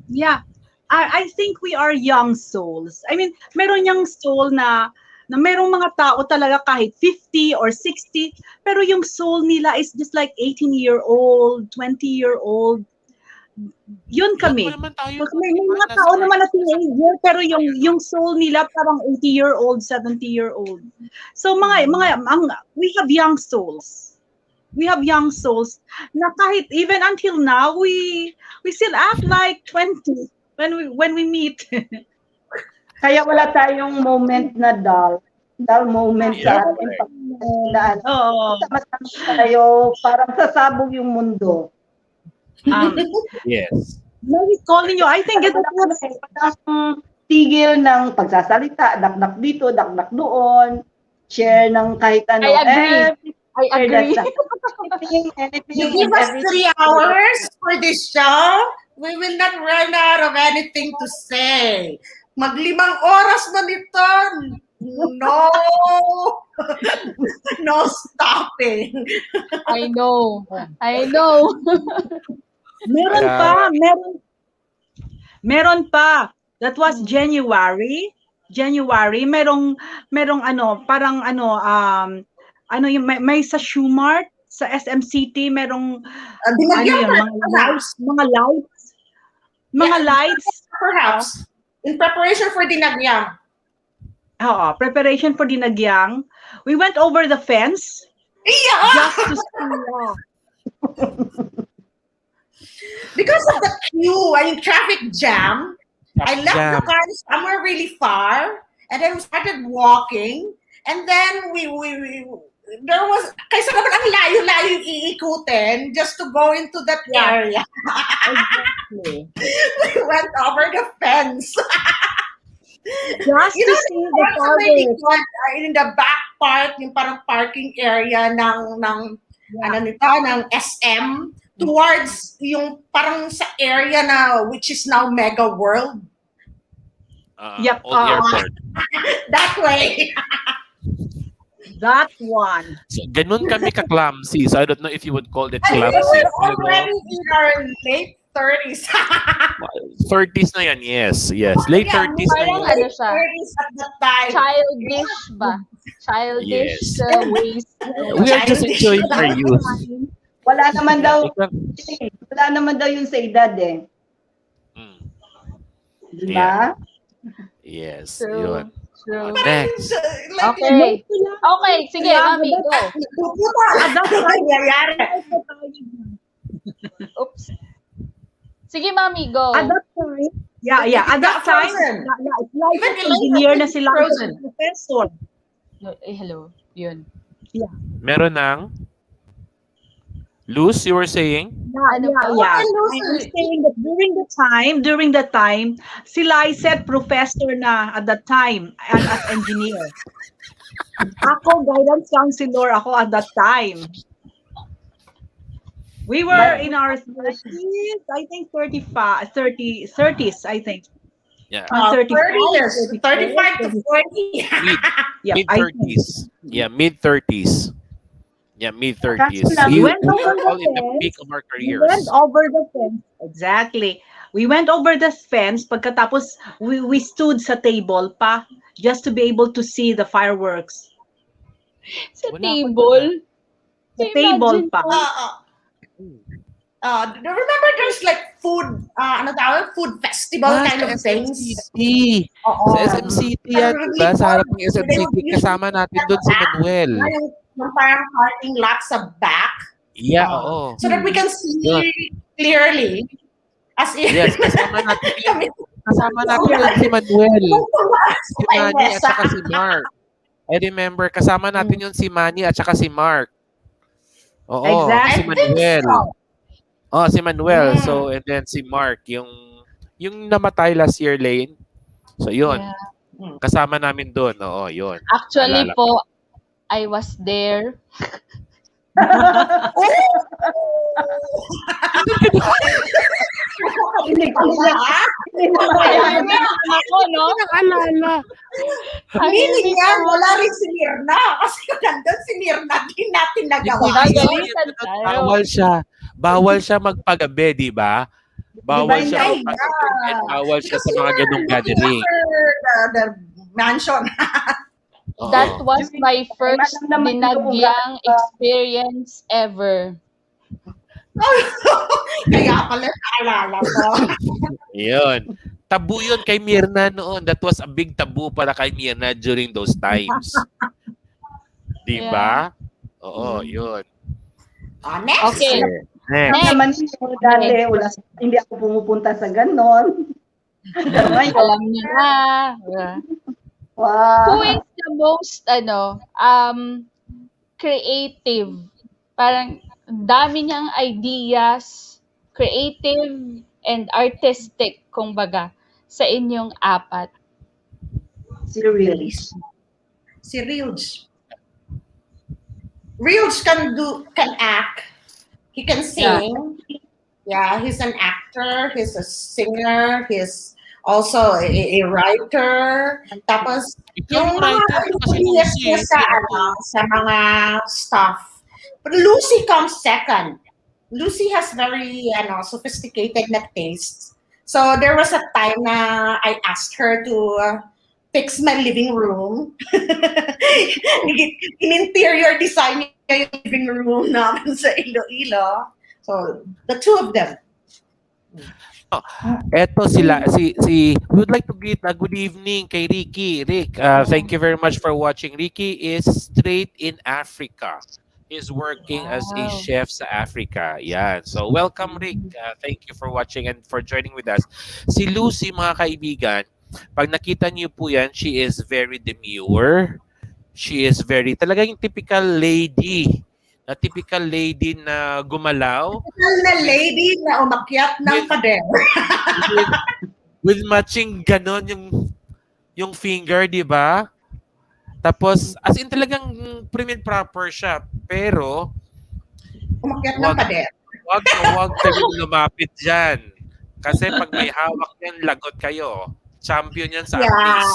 Yeah. I think we are young souls. I mean, meron yung soul na merong mga tao talaga kahit 50 or 60, pero yung soul nila is just like 18-year-old, 20-year-old. Yun kami. Naman tayo, Kasi may mga tao naman na teenager, pero yung soul nila parang 80-year-old, 70-year-old. So we have young souls. We have young souls na kahit even until now we still act like 20 when we meet. Kaya wala tayong moment na dull moment sa atin. Pag Oo. sama-sama tayo, parang sasabog yung mundo. Yes. Now he's calling you. I think it's tigil ng pagsasalita, dakdak dito, dakdak doon, share ng kahit ano. I agree. I Share that agree. stuff. Anything You and give us everything. 3 hours for this show, we will not run out of anything to say. Mag-5 oras na nito. No. No stopping. I know. I know. Meron Kaya- pa, meron pa. That was January. Merong ano, parang ano yung may sa Shoemart, sa SM City, merong Binagyan yun, mga lights, perhaps. In preparation for dinagyang. oo, preparation for dinagyang. We went over the fence Yeah! just to see. Because of the queue, traffic jam, I left the car somewhere really far, and then we started walking, and then we there was, kaysa naman ang layo-layo yung iikutin just to go into that area. Exactly. We went over the fence. Just You to know, see the also really fireworks. good in the back part, yung parang parking area ng ano nito, ng SM, towards yung parang sa area na which is now Mega World. Yep, Old airport. That way. That one. So, ganun kami ka-clumsy. So, I don't know if you would call it And we clumsy. were already in our late 30s. 30s na yan, yes. Late Yeah, 30s na parang yan. ano siya, 30s at that time. childish ba? Childish Yes. ways. We are just enjoying our youth. Wala naman daw, Ikaw- wala naman daw yung sa edad eh. Mm, Di ba? Yes, True. yun. True. Next. Okay. Okay, sige, mami, go. At that time, nangyayari. Oops. Sige, mami, go. At that time, at that Got time, frozen. it's like Even an engineer na sila frozen. professor. Hello. Yun. Meron ng Luz, you were saying? Ano pa? I'm saying that during the time, sila I said professor na at that time and as engineer. Ako, guidance counselor ako at that time. We were in our 30s, I think 30s, I think. Yeah. 30 35 to 40. Yeah, Mid 30s. Yeah, mid 30s. Yeah, mid 30s. We We went over were all the in the fence. peak of our We careers. went over the fence. Exactly. We went over the fence. Pagkatapos, we stood sa table pa just to be able to see the fireworks. Sa Wala pa table. Sa table Imagine pa. po. Remember there's like food, ano tawag? Food festival kind of things. SMCT. Oo. Sa SMCT yan, diba? Sa harap ng SMCT, kasama natin doon si Manuel. Yung parang parking lot sa back. Yeah, oo. So that we can see Yun. clearly. As in, Yes, kasama natin kami- doon si Manuel. Si Ay, Manny at Nessa. saka si Mark. I remember, kasama natin yun si Manny at saka si Mark. Oo, Exactly. si Manuel. Oh, si Manuel. Mm. So, and then si Mark, yung namatay last year, Lane. So, yun. Yeah. Kasama namin doon. Oo, yun. Actually Naalala po, I was there. Hindi ko nila. Ako, no? Naalala. Meaning yan, wala rin si Mirna. Kasi kung nandun si Mirna, di natin nagawa. Gagalitan tayo. Bawal siya magpagabi, di ba? Bawal Di ba, siya hindi? magpagabi. And bawal siya sa Because mga we ganong were gathering. looking after the mansion. Oo. That was my first Alam naman nila kung dinagyang experience ever. Kaya pala naalala ko. Yun. Tabu yun kay Mirna noon. That was a big tabu para kay Mirna during those times. Di ba? Oo, yun. Next. Okay. Next. Alam naman niyo, dati, hindi ako pumupunta sa ganon. Ngayon, Alam niyo na. Who wow. is the most, creative? Parang, dami niyang ideas, creative and artistic, kumbaga, sa inyong apat? Si Reels. Si Rilj. Rilj can act. He can sing. Yeah, he's an actor. He's a singer. He's also a writer. Tapos, Ikaw yung mga writer ka kasi ideas Lucy. niya sa mga stuff. But Lucy comes second. Lucy has very sophisticated na taste. So there was a time na I asked her to fix my living room. In-interior design niya yung living room namin sa Iloilo. So the two of them. Eto sila, we would like to greet a good evening kay Ricky. Rick, thank you very much for watching. Ricky is straight in Africa. He's working as a Wow. chef sa Africa. Yan. So welcome Rick. Thank you for watching and for joining with us. Si Lucy, mga kaibigan, pag nakita niyo po yan, she is very demure. She is very, talaga yung typical lady. Na typical lady na gumalaw. Typical na lady na umakyat ng With- pader. with matching ganon yung finger, di ba? Tapos, as in talagang prim and proper siya. Pero, Umakyat ng pader. wag kayong lumapit dyan. Kasi pag may hawak yan, lagot kayo. Champion yan sa Yeah. arnis.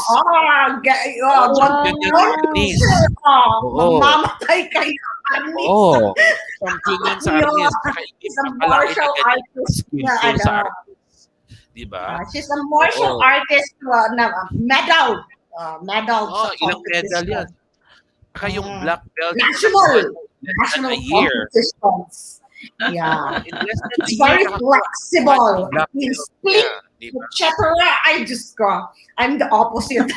Champion yan sa arnis. Oo. Mamamatay kayo. Arnis. Oo. Champion yan sa arnis. Kakaigit She's a pa pala martial artist na skillful sa arnis. Di ba? She's a martial Oo. artist na medal. Medal. Oh, sa ilang medal yan. Saka yung black belt. National. less than National a year. competitions. Yeah. In less than a It's year, very nakakuha flexible. ng black He's belt split. niya, di ba? Chatera, I'm the opposite.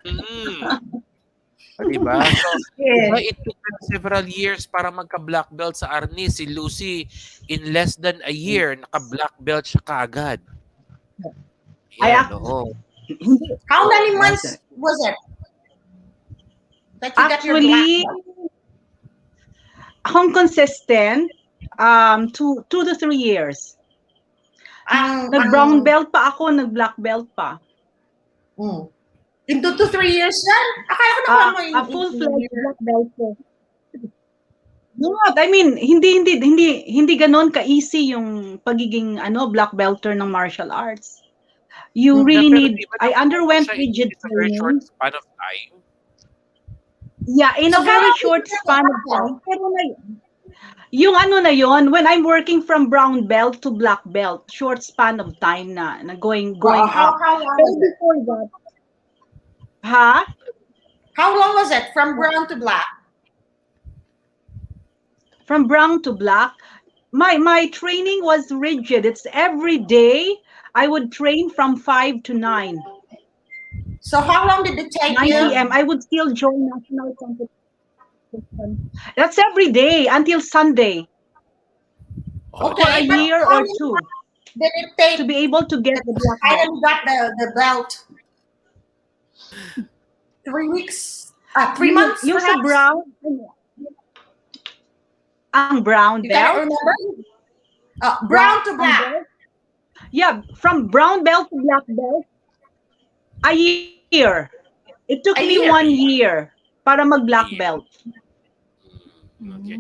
Mm. Diba? So, Yeah. diba, it took them several years para magka-black belt sa arnis. Si Lucy, in less than a year, naka-black belt siya kaagad. Yan, oo. How many months was it? That you got your black Actually, belt? akong consistent, 2 to 3 years. Nag-brown belt pa ako, nag-black belt pa. In 2 to 3 years yan? Akala ko naman mo A full-fledged black belt ko. Not, I mean, hindi ganon ka-easy yung pagiging black belter ng martial arts. You really Pero need, di ba I underwent siya, rigid it's a very short training. span of time. Yeah, in a So, very how short did you span of get that? time. Pero yung na yon, when I'm working from brown belt to black belt, short span of time na going How up. long Pero was it? before that, ha? How long was it from brown to black? From brown to black, my training was rigid. It's every day. I would train from 5 to 9. So how long did it take 9 you? p.m. I would still join national competition. That's every day until Sunday Oh, for a Okay, but year how or many two months did it take to be able to get the black belt. finally got the belt? 3 weeks? 3 months Yung sa perhaps? brown, ang brown You can't belt. remember? Brown to black. belt. Yeah, from brown belt to black belt, a year. It took A me year. 1 year para mag-black belt. Okay.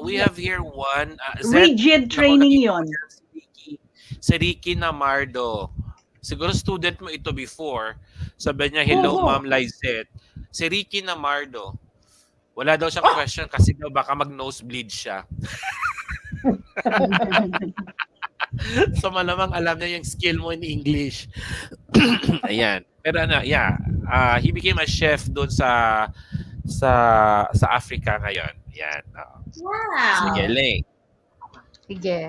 We have here one. Zed, Rigid ako, training nakita ko yon. yan, si Ricky Namardo. Siguro student mo ito before. Sabi niya, hello Oo. Ma'am Lizette. Si Ricky Namardo. Wala daw siyang question kasi daw baka mag-nosebleed siya. So malamang alam niya yung skill mo in English. Ayan. Pero he became a chef doon sa Africa ngayon. Yan. Wow. Sige, Lay. Sige.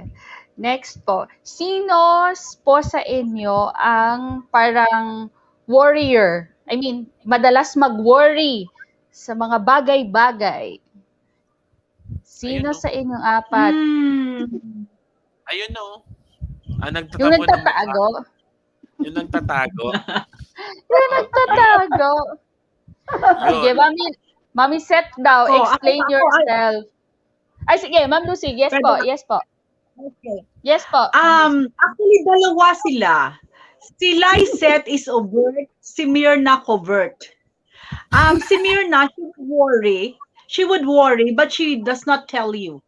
Next po. Sino po sa inyo ang parang warrior? I mean, madalas mag-worry sa mga bagay-bagay. Sino Ayun, no? sa inyong apat? Ayun no. Yung Nagtatago ng nagtatago? Yung nagtatago. Yung nagtatago. Sige, Yun. Mami Set daw. Oh, Explain ako, yourself. Ay, sige, Ma'am Lucy. Yes Pwede po, ba? yes po. Okay. Yes po. Ma'am Lucy. Actually, dalawa sila. Si Lysette is overt, si Myrna covert. Si Myrna, she would worry, but she does not tell you.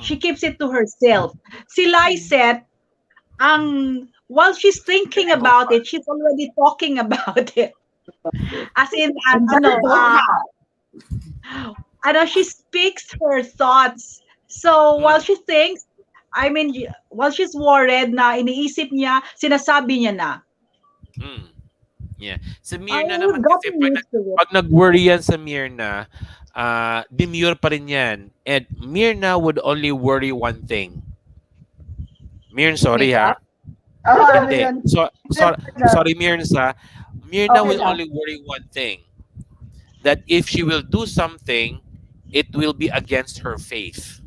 She keeps it to herself. Si Lysette, while she's thinking about it, she's already talking about it. As in, she speaks her thoughts. So while she thinks, while she's worried na iniisip niya, sinasabi niya na. Yeah. Sa Myrna We've naman kasi, gotten used to it. pag nag-worry yan sa Myrna, demure pa rin yan. And Myrna would only worry one thing. Myrna, sorry ha. Ano Hindi. yun? Sorry, Myrna. Myrna Okay will lang. only worry one thing. That if she will do something, it will be against her faith.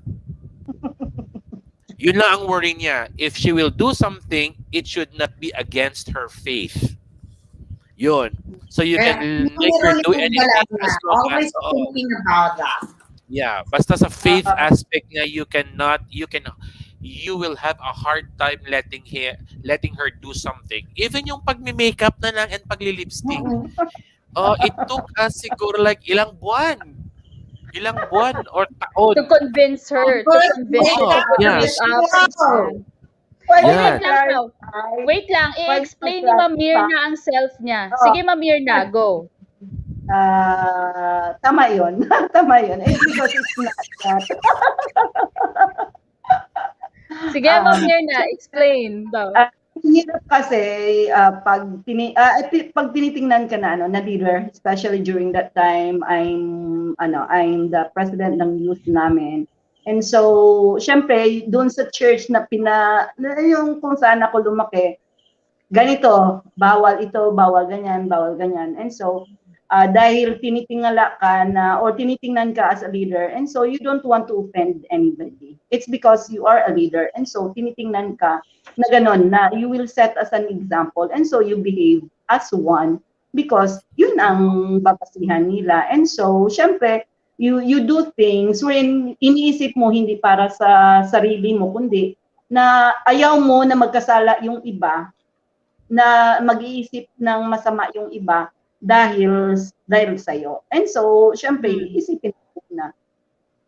Yun lang ang worry niya. If she will do something, it should not be against her faith. Yun. So you can make her do anything as long always as thinking about that. yeah, basta sa faith aspect niya, you will have a hard time letting her do something. Even yung pagme-makeup na lang and pagli-lipstick. It took us siguro like ilang buwan or taon. To convince her to put yeah. it out. Yeah. Wait lang, i-explain ni Ma'am Myrna ang self niya. Sige, Ma'am Myrna, go. Tama yun. Tama yun. It's because it's not that. Sige, Ma'am Myrna, explain daw. Hirap kasi pag tinitingnan ka na leader, especially during that time, I'm the president ng youth namin. And so, syempre, doon sa church na yung kung saan ako lumaki, ganito, bawal ito, bawal ganyan. And so, dahil tinitingala ka or tinitingnan ka as a leader, and so you don't want to offend anybody. It's because you are a leader, and so tinitingnan ka na ganon, na you will set as an example, and so you behave as one because yun ang babasihan nila. And so, syempre, you do things wherein iniisip mo hindi para sa sarili mo, kundi na ayaw mo na magkasala yung iba, na mag-iisip ng masama yung iba dahil sa'yo. And so, syempre, isipin mo na.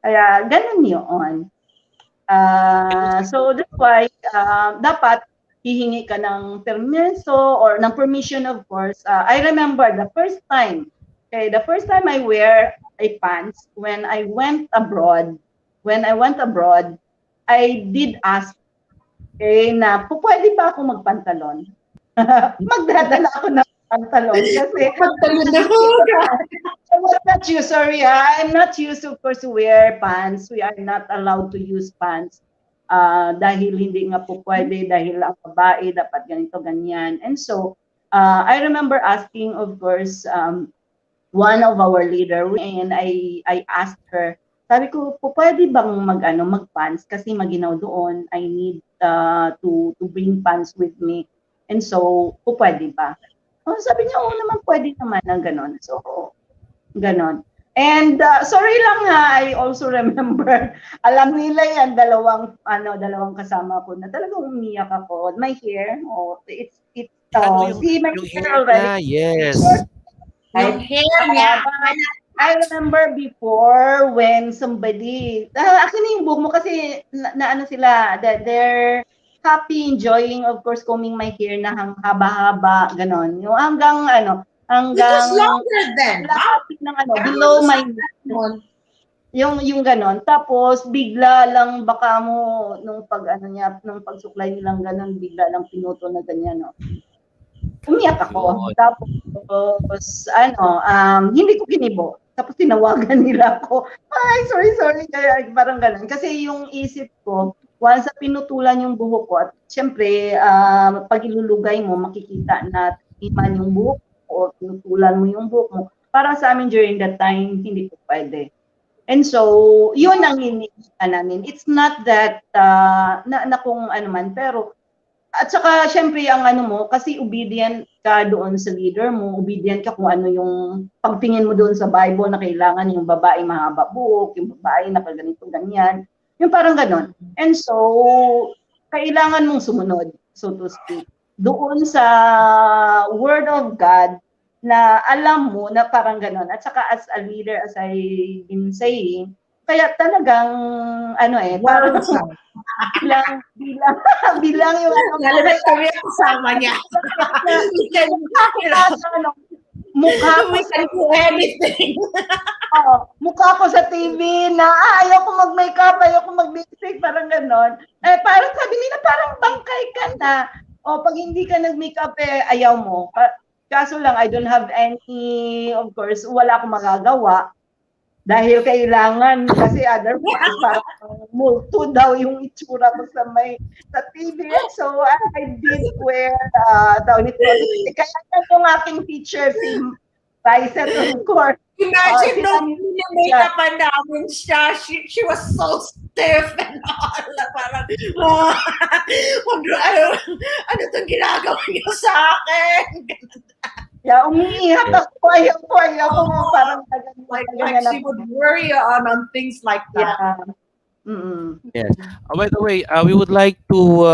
Kaya, ganun yun. So, that's why, dapat hihingi ka ng permiso or ng permission, of course. I remember the first time I wear a pants when I went abroad. I did ask na pwede ba ako magpantalon? Magdadala ako ng pantalon kasi I'm not used of course to wear pants. We are not allowed to use pants dahil hindi nga po pwede, dahil ang babae dapat ganito ganyan. And so I remember asking, of course, one of our leader, and I asked her, sabi ko, pwede bang mag-pants kasi maginaw doon, I need to bring pants with me. And so, pwede ba? Sabi niya, naman, pwede naman na ganon. So, ganon. And sorry lang ha, I also remember, alam nila yan, dalawang kasama ko na talagang umiyak ako. My hair, see my hair already. Yes. Yung hair niya. I remember before when somebody, akin na yung buhok mo kasi na ano sila, that they're happy, enjoying, of course, combing my hair na haba-haba, ganon. Yung hanggang It was longer then. Happy ng below my yung ganon. Tapos bigla lang baka mo nung pagsuklay nilang ganon, bigla lang pinuto na ganyan, no. Umiyak ako. Tapos hindi ko kinibo. Tapos tinawagan nila ako. Ay, sorry. Kaya parang ganon. Kasi yung isip ko, once na pinutulan yung buhok ko, at syempre, pag ilulugay mo, makikita na iman yung buhok o pinutulan mo yung buhok mo. Para sa amin during that time, hindi po pwede. And so, yun ang iniisip namin. It's not that na kung ano man, pero at saka syempre ang mo, kasi obedient ka doon sa leader mo, obedient ka kung ano yung pagtingin mo doon sa Bible na kailangan yung babae mahaba buhok, yung babae nakaganito ganyan, yung parang ganon. And so, kailangan mong sumunod, so to speak. doon sa Word of God na alam mo na parang gano'n. At saka as a leader, as I've been saying, kaya talagang, parang bilang, bilang yung Lalo na kami ang kasama niya. We can, mukha ko we can do anything. mukha ko sa TV na ayaw ko mag-makeup, ayaw ko mag-lipstick, parang ganon. Parang sabi nila, parang bangkay ka na. Pag hindi ka nag-makeup, ayaw mo. Kaso lang, I don't have any, of course, wala akong magagawa. Dahil kailangan, kasi otherwise, parang multo daw yung itsura mo sa TV. So, I did wear, kaya yung aking teacher, si Raisa, of course. Imagine nung make-upan namin siya, she was so stiff and all. Parang, ano itong ginagawa niyo sa akin? Yeah, umiiyak ako, ayaw ko, parang like she would worry on things like that. Yeah. Mm-mm. Yes. By the way, we would like to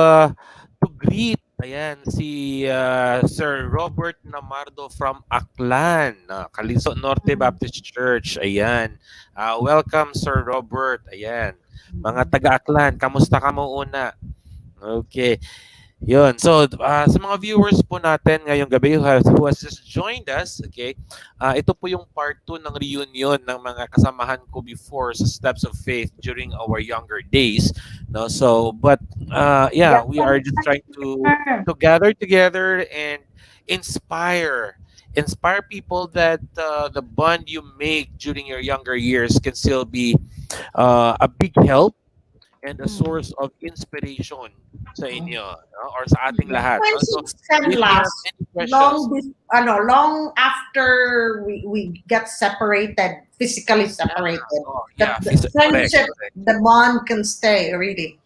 greet si Sir Robert Namardo from Aklan, Calizo Norte Baptist Church. Ayan. Welcome, Sir Robert. Ayan. Mga taga-Aklan, kamusta ka mo una? Okay. Yun. So, sa mga viewers po natin ngayong gabi who has just joined us, okay, ito po yung part 2 ng reunion ng mga kasamahan ko before sa Steps of Faith during our younger days. No? So, but, we are just trying to gather together and inspire people that the bond you make during your younger years can still be a big help and a source of inspiration sa inyo, no? Or sa ating lahat. No? So, if you have any questions, long after we get separated, physically separated, the friendship, the bond can stay, really.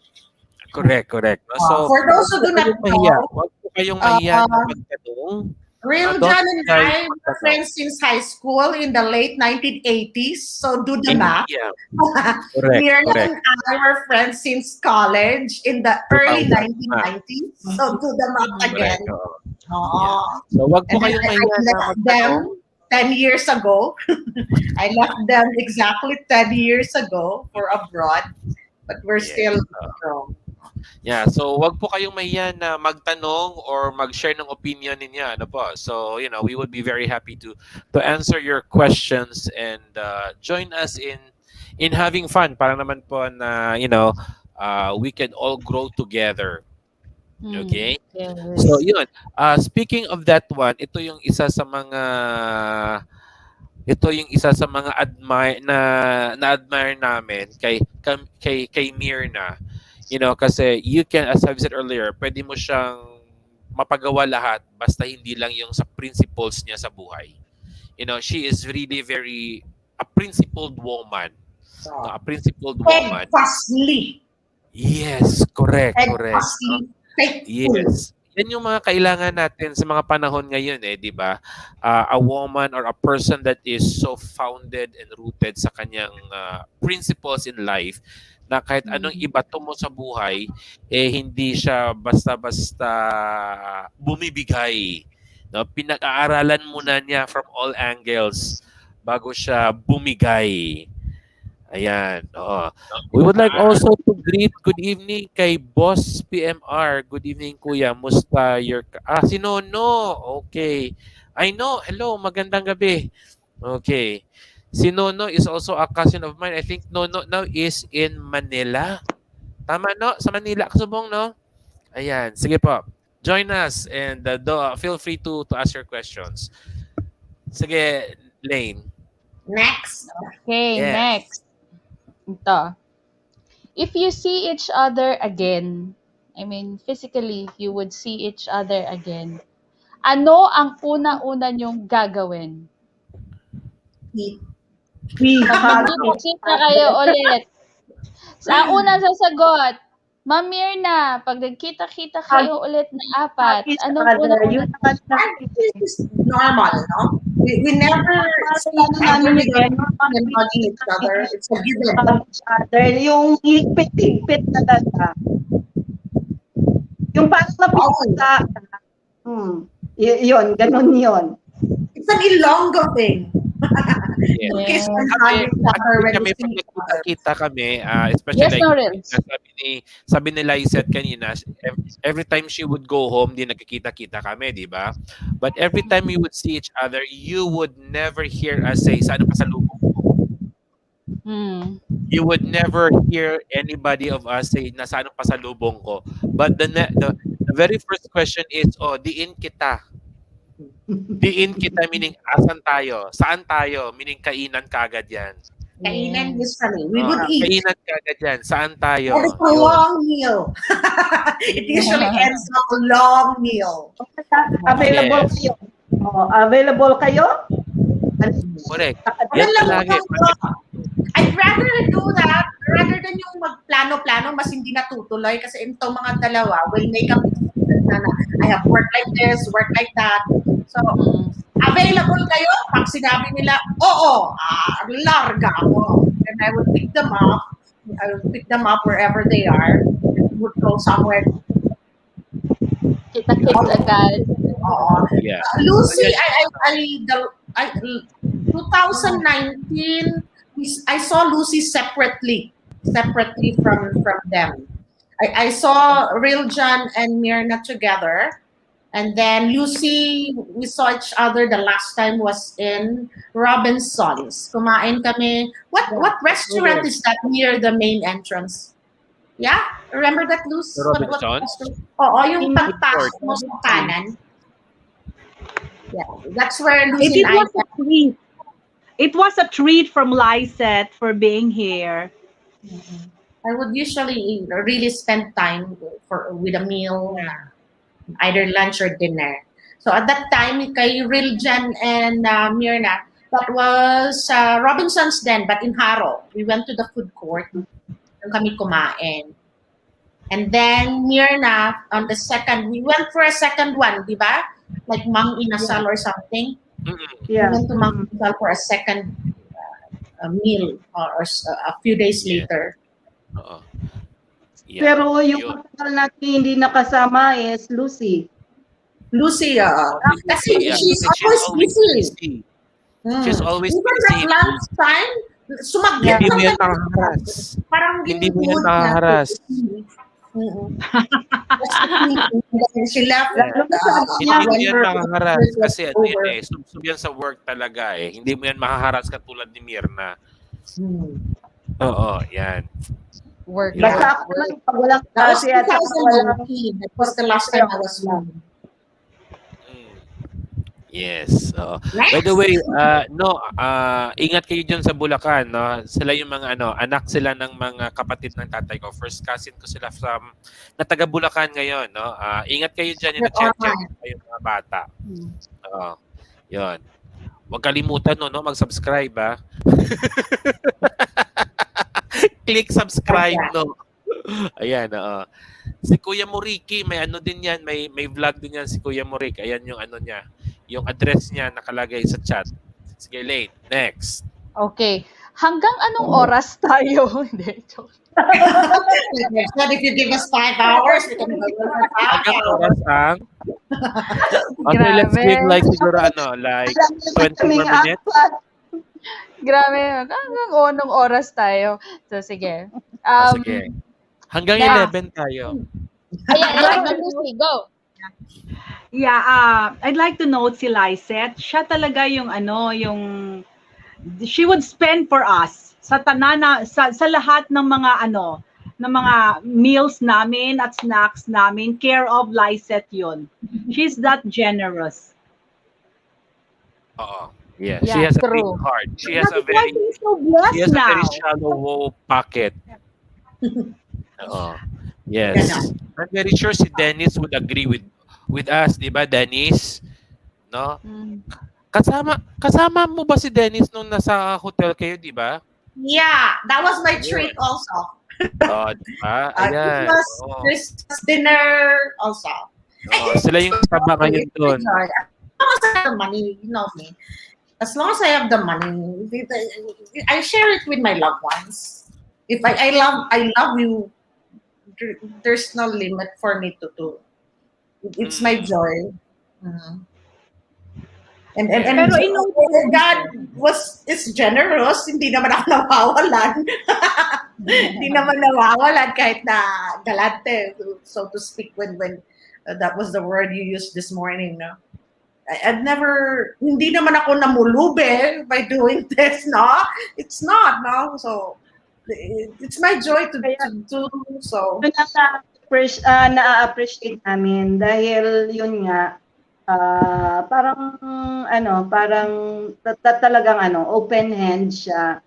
Correct. No? So, for those who do not know, huwag po kayong mahiya na magtanong. Real John and I were friends since high school in the late 1980s. So do the math. Yeah. Mirna and I were friends since college in the early 1990s. So do the math again. So wag po kayong mahiya na magtanong. 10 years ago. I left them exactly 10 years ago for abroad. But we're still strong. Yeah, so wag po kayong mahiya na magtanong or mag-share ng opinion ninyo, ano po. So, we would be very happy to answer your questions and join us in having fun para naman po na, we can all grow together. Okay? Yes. So, yun. Speaking of that one, ito yung isa sa mga na-admire namin kay Mirna. Kasi you can, as I've said earlier, pwede mo siyang mapagawa lahat basta hindi lang yung sa principles niya sa buhay. She is really very a principled woman. A principled woman. Steadfastly. Yes, correct. Steadfastly faithful. Yes. Yan yung mga kailangan natin sa mga panahon ngayon, di ba? A woman or a person that is so founded and rooted sa kanyang principles in life na kahit anong ibato mo sa buhay, hindi siya basta-basta bumibigay. No? Pinag-aaralan muna niya from all angles bago siya bumigay. Ayan. We would like also to greet good evening kay Boss PMR. Good evening, Kuya. Musta your... si Nono. Okay. I know. Hello. Magandang gabi. Okay. Si Nono is also a cousin of mine. I think Nono now is in Manila. Tama, no? Sa Manila, Kasubong, no? Ayan. Sige po. Join us and feel free to ask your questions. Sige, Lane. Next. Okay, Yes. next. Ito. If you see each other again, I mean, physically, you would see each other again, ano ang una-una niyong gagawin? Pag nagkita kayo ulit. Ang unang sasagot, Ma'am Mirna, pag nagkita-kita kayo ulit na apat, anong una-una? This is normal, no? We never hugging each other. It's a given. Yung higpit-higpit na talaga. Yung parang napupunta, Yun, ganun yun. It's an Ilonggo thing. Yes. Kiss and Kami, hug each other actually when kami we pag see each other. nagkita-kita kami, especially Yes, like Norels. sabi ni Lizette kanina, every time she would go home, di nagkikita-kita kami, di ba? But every time we would see each other, you would never hear us say, saan pa sa lubong ko? Hmm. You would never hear anybody of us say, nasaan pa sa lubong ko? But the very first question is, oh, diin kita. Diin kita meaning, asan tayo? Saan tayo? Meaning, kainan kagad yan. Kainan Yes. usually. We would eat. Kainan kagad yan. Saan tayo? And it's a Yun. long meal. It usually ends up a long meal. Available Yes. kayo. Available kayo? Correct. Ano Yan lang palagi. I'd rather do that rather than yung magplano-plano mas hindi natutuloy kasi itong mga dalawa will make up na I have work like this, work like that. So, available kayo pag sinabi nila, oo, larga ako. And I would pick them up. I would pick them up wherever they are. Would go somewhere. Kita-kits agad. Oo. Yeah. Lucy, I 2019, I saw Lucy separately from them. I saw Real John and Myrna together, and then Lucy, we saw each other the last time was in Robinson's. Kumain kami. What restaurant is that near the main entrance? Yeah, remember that, Lucy? Robinson's? Oo, yung pagpasok mo sa kanan. Yeah, that's where Lucy It and I was a treat. It was a treat from Lysette for being here. I would usually really spend time with a meal, either lunch or dinner. So at that time, kay Riljan and Myrna, that was Robinson's then, but in Haro. We went to the food court. Doon kami kumain. And then Myrna, on the second, we went for a second one, di ba? Like Mang Inasal or something. Yeah. We went to Mang Inasal for a second meal or a few days later. Oo. Yeah. Pero yung Yun. kasal natin hindi nakasama is Lucy. Lucy, kasi Yeah, she's because always busy. She's always Even busy. at lunchtime, sumagyat Hindi mo yan lang kami. makaharas. Parang Hindi mo yan ginugood makaharas. She left. Hindi mo yan when her makaharas business was kasi ano over. yan eh, sub yan sa work talaga eh. Hindi mo yan makaharas katulad ni Myrna. Oo, yan. Work. Yeah. Basta ako lang, pag walang That was klase at saka walang 2019. That was the last time I was home. Yes. Next. By the way, ingat kayo dyan sa Bulacan, no? Sila yung mga anak sila ng mga kapatid ng tatay ko. First cousin ko sila na taga Bulacan ngayon, no? Ingat kayo dyan, check kayo mga bata. Oo. 'Yon. Huwag kalimutan no, mag-subscribe ah. Click subscribe no. Ayan, oo. Si Kuya Moriki, may din yan, may vlog din yan si Kuya Morik. Ayan yung niya. Yung address niya nakalagay sa chat. Sige, Lane. Next. Okay. Hanggang anong oras tayo? Hindi, joke. So if you give us 5 hours, we can go for 5 Hanggang hours. oras ang... Okay, let's Grabe. give like siguro like 20 more minutes. Grabe. Hanggang anong oras tayo? So, sige. Sige. Hanggang yeah. 11 tayo. Ayan, Lucy, go. Yeah, I'd like to note si Lysette. Siya talaga yung she would spend for us sa tanana sa lahat ng mga ng mga meals namin at snacks namin. Care of Lysette yun. She's that generous. Oo. Yeah, Yeah, she has a true. big heart. She has a That's why very she's so blessed now. shallow pocket. Oo. Yes. I'm very sure si Dennis would agree with us, 'di ba, Dennis? No? Kasama mo ba si Dennis nung nasa hotel kayo, 'di ba? Yeah, that was my treat also. Oh, 'di ba? Ayan. Christmas, Oo. Christmas dinner also. Oo, sila yung kasama ngayon doon. As long as I have the money, you know me. As long as I have the money, I share it with my loved ones. If I love you, there's no limit for me to do. It's my joy. Mhm. And Pero inong God is generous, hindi naman ako nawawalan. Hindi naman nawawalan kahit na galante, so to speak, when that was the word you used this morning, no? I've never, hindi naman ako namulube by doing this, no? It's not, no? So, it's my joy to Kaya do so. yun ang na-appreciate namin dahil yun nga, parang parang talagang open hand siya.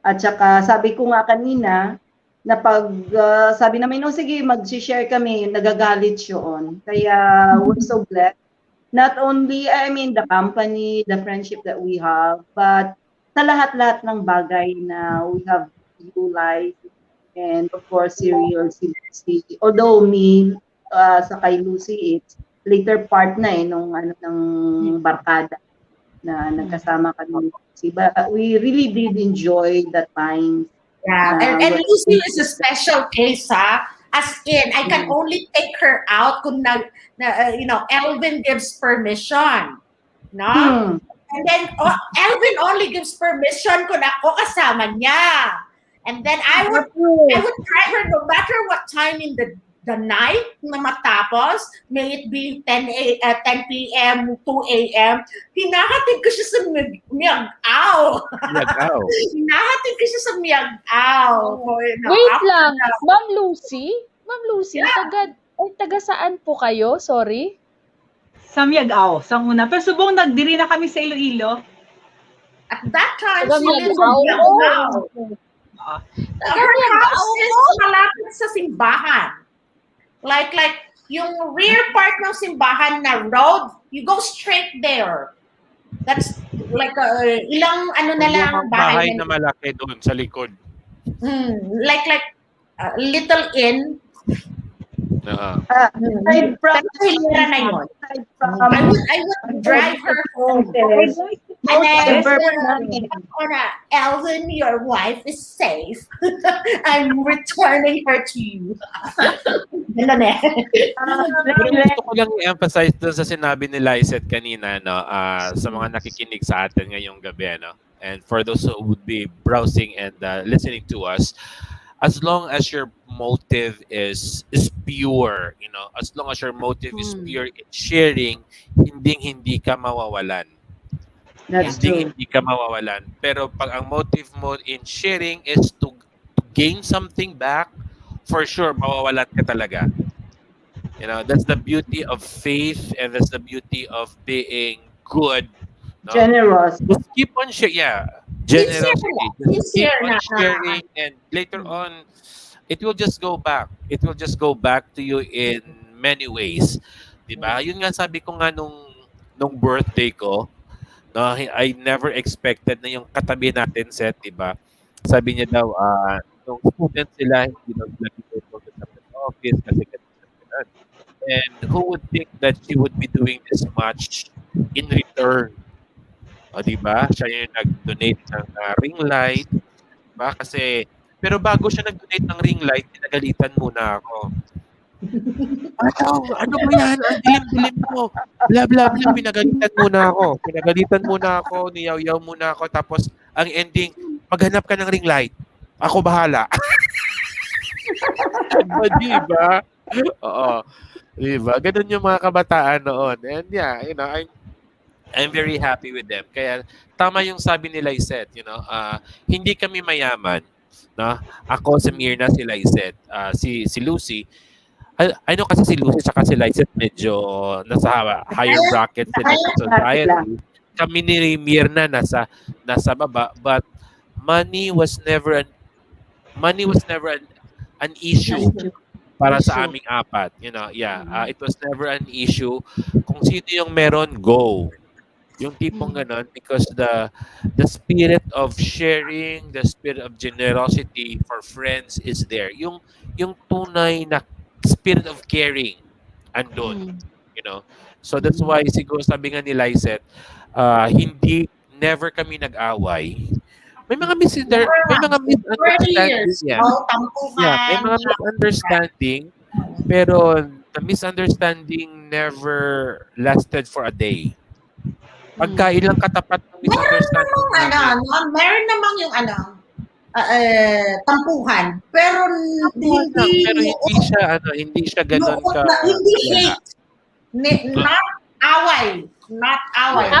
At saka sabi ko nga kanina na pag sabi namin, oh sige, mag-share kami, nagagalit yun. Kaya we're so blessed. Not only, I mean, the company, the friendship that we have, but sa lahat-lahat ng bagay na we have you life, and of course, si Real, si Lucy. Although me, sa kay Lucy, it's later part na nung ng barkada na nagkasama kami. But we really did enjoy the time. Yeah, and Lucy is a special case, ha? As in, I can only take her out kung Elvin gives permission, no? And then Elvin only gives permission kung ako kasama niya. And then I would drive her no matter what time in the night na matapos, may it be 10 p.m., 2 a.m., hinahatid ko siya sa Miag-Aw. Miag-Aw. Hinahatid ko siya sa Miag-Aw. Wait lang, Ma'am Lucy? Ma'am Lucy, taga saan po kayo? Sorry. sa Miag-Aw, sa una. Pero subong nagdiri na kami sa Iloilo. At that time, Taga she lives in Miag-Aw. Miag-Aw. Ah. Her house is malapit sa simbahan. Like yung rear part ng simbahan na road, you go straight there. That's like ilang na lang bahay na malaki doon sa likod. Like little inn. Aside from na yun. I would drive her home. And then Elvin, your wife is safe. I'm returning her to you. Ganun eh. Pero gusto ko lang i-emphasize doon sa sinabi ni Lysette kanina, no, sa mga nakikinig sa atin ngayong gabi, no? And for those who would be browsing and listening to us, as long as your motive is pure, as long as your motive is pure in sharing, hindi ka mawawalan. That's true. Hindi ka mawawalan. Pero pag ang motive mo in sharing is to gain something back, for sure, mawawalan ka talaga. That's the beauty of faith, and that's the beauty of being good. No? Generous. Just keep on sharing. Yeah. Generosity. Just keep on sharing, and later on, it will just go back. It will just go back to you in many ways. Diba? Yun nga sabi ko nga nung birthday ko, no, I never expected na yung katabi natin set, diba? Sabi niya daw, nung student sila, hindi daw lagi ko sa office kasi ganun. And who would think that she would be doing this much in return? O, diba? Siya yung nag-donate ng ring light. Diba? Kasi, pero bago siya nag-donate ng ring light, pinagalitan muna ako. Ano ba yan? Ang dilim-dilim mo. Bla, bla, bla. Pinagalitan muna ako. Niyaw-yaw muna ako. Tapos, ang ending, maghanap ka ng ring light. Ako bahala. Diba? Oo. Diba? Ganun yung mga kabataan noon. And yeah, I'm very happy with them. Kaya, tama yung sabi ni Lysette, hindi kami mayaman. No? Ako, si Mirna, si Lysette, si Lucy, I know kasi si Lucy saka si Lysette medyo nasa higher bracket sila sa society. Kami ni Mirna nasa baba, but money was never an issue para sa aming apat. It was never an issue. Kung sino yung meron, go. Yung tipong ganon, because the spirit of sharing, the spirit of generosity for friends is there. Yung tunay na spirit of caring andun, So that's why siguro sabi nga ni Lysette, never kami nag-away. May mga misunderstanding. May mga misunderstanding, pero the misunderstanding never lasted for a day. Pagka ilang katapat ng misunderstanding namin, Meron namang yung tampuhan. Pero pero hindi siya ganun ka hindi kalala. hate. Not away. Not away.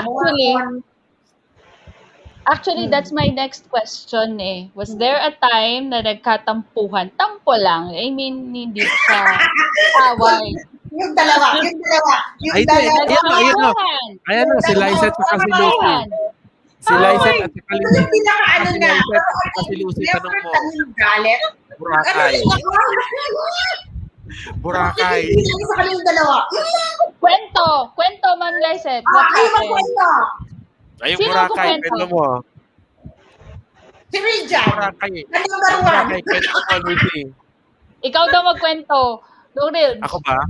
Actually, that's my next question eh. Was there a time na nagkatampuhan? Tampo lang. I mean, hindi siya away. Yung dalawa. Ay, ayan na, si Lysette at si Lucy. Si Lysette at si Yung pinaka-ano na. si Lucy, tanong mo. Never galit. Boracay. Boracay. Hindi lang sa kanilang dalawa. Kwento, Ma'am Lysette. What Ay, happened? magkwento. Ayun, Sino Boracay. kukwento? Kwento mo. Si Rijan. Boracay. Number one. Boracay. Kwento mo, Lucy. Ikaw daw magkwento. Doril. Ako ba?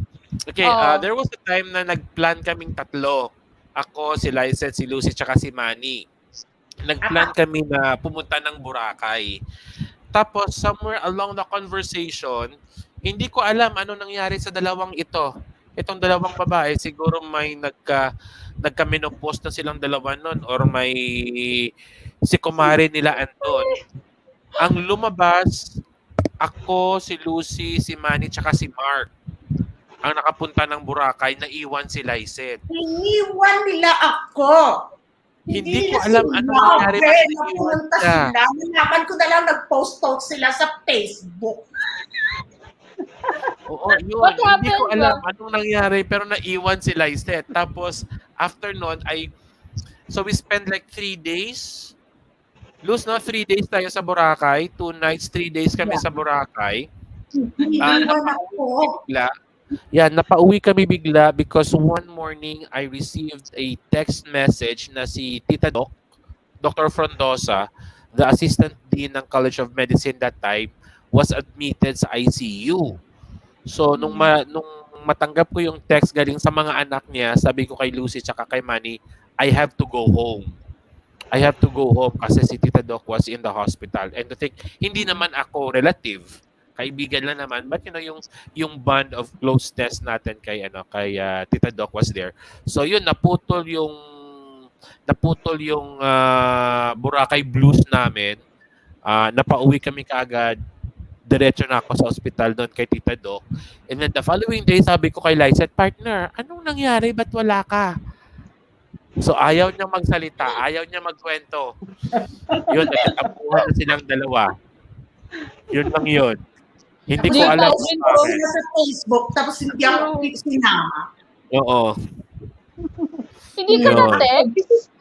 Okay, Oo. there was a time na nagplan kaming tatlo. Ako, si Lysette, si Lucy, tsaka si Manny. Nagplan kami na pumunta ng Boracay. Tapos, somewhere along the conversation, hindi ko alam ano nangyari sa dalawang ito. Itong dalawang babae, siguro may nagka-menopause na silang dalawa nun or may si kumare nila andon. Ang lumabas, ako, si Lucy, si Manny, tsaka si Mark. Ang nakapunta ng Boracay, naiwan si Lysette. Iniwan nila ako. Hindi ko alam ano nangyari. Napunta sila. Nalaman ko na lang nag-post sila sa Facebook. Oo, yun. What Hindi ko happened, alam anong nangyari pero naiwan si Lysette. Tapos, after nun, so we spent like 3 days. Luz, no? 3 days tayo sa Boracay. 2 nights, 3 days kami sa Boracay. Iniwan ako. Napauwi kami bigla because one morning I received a text message na si Tita Doc, Dr. Frondosa, the Assistant Dean ng College of Medicine that time, was admitted sa ICU. So, nung matanggap ko yung text galing sa mga anak niya, sabi ko kay Lucy tsaka kay Manny, I have to go home. I have to go home kasi si Tita Doc was in the hospital. And to think, hindi naman ako relative. Kaibigan lang naman. But yung bond of closeness natin kay Tita Doc was there. So yun, naputol yung Boracay blues namin. Napauwi kami kaagad. Diretso na ako sa ospital doon kay Tita Doc. And then the following day, sabi ko kay Lysette, partner, anong nangyari? Ba't wala ka? So ayaw niya magsalita, ayaw niya magkwento. Yun, nagtatampuhan na silang dalawa. Yun lang yun. Hindi ko alam kung bakit. Sa Facebook, tapos hindi ako sinama. Oo. Hindi ka Yun. na-text?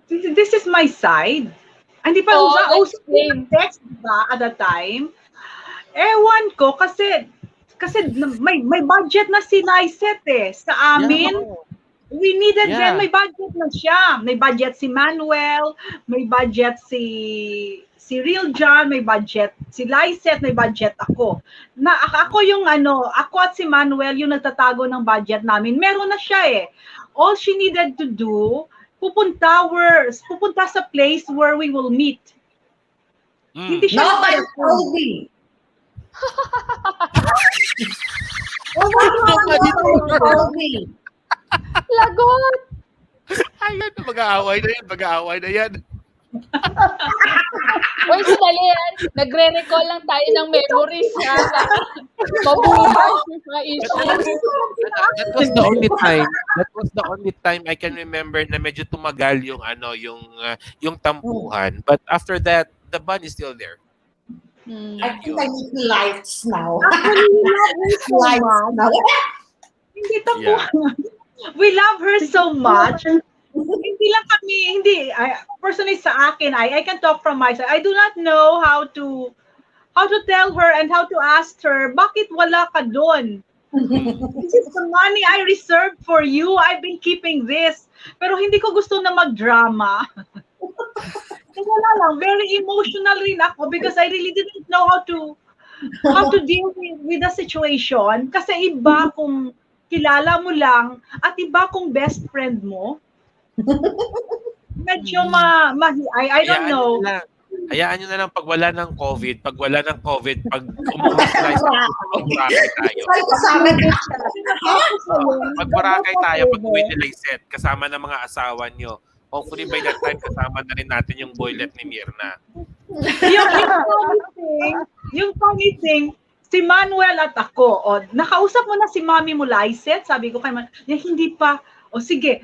This is my side. Hindi pa explain. text ba at that time? Ewan ko kasi may budget na si Lysette eh. Sa amin, we needed then may budget na siya. May budget si Manuel, may budget si Real John, may budget si Lysette, may budget ako. Ako at si Manuel yung nagtatago ng budget namin. Meron na siya eh. All she needed to do, pupunta sa place where we will meet. Hindi siya Nobody told me. Nobody told me. Lagot! Ayun, mag-aaway na yan. Uy, sandali yan. Nagre-recall lang tayo ng memories. Mabuhay yung mga issues. That was the only time I can remember na medyo tumagal yung tampuhan. But after that, the bond is still there. I think I need lights now. Actually, we love her so Lights much. now. Hindi tampuhan. We love her so much. Personally sa akin, I can talk from my side. I do not know how to tell her and how to ask her, bakit wala ka doon? This is the money I reserved for you. I've been keeping this. Pero hindi ko gusto na mag-drama. Wala lang, very emotional rin ako because I really didn't know how to deal with the situation. Kasi iba kung kilala mo lang at iba kung best friend mo. Medyo I don't know. Hayaan nyo na lang pag wala ng COVID, pag umuwi si Liza, mag-Boracay tayo. Ay, kasama na. Mag-Boracay tayo pag uwi ni Lizette, kasama ng mga asawa nyo. Hopefully by that time, kasama na rin natin yung boylet ni Mirna. yung funny thing, si Manuel at ako, nakausap mo na si Mami mo, Lizette? Sabi ko kay Manuel, hindi pa. O sige,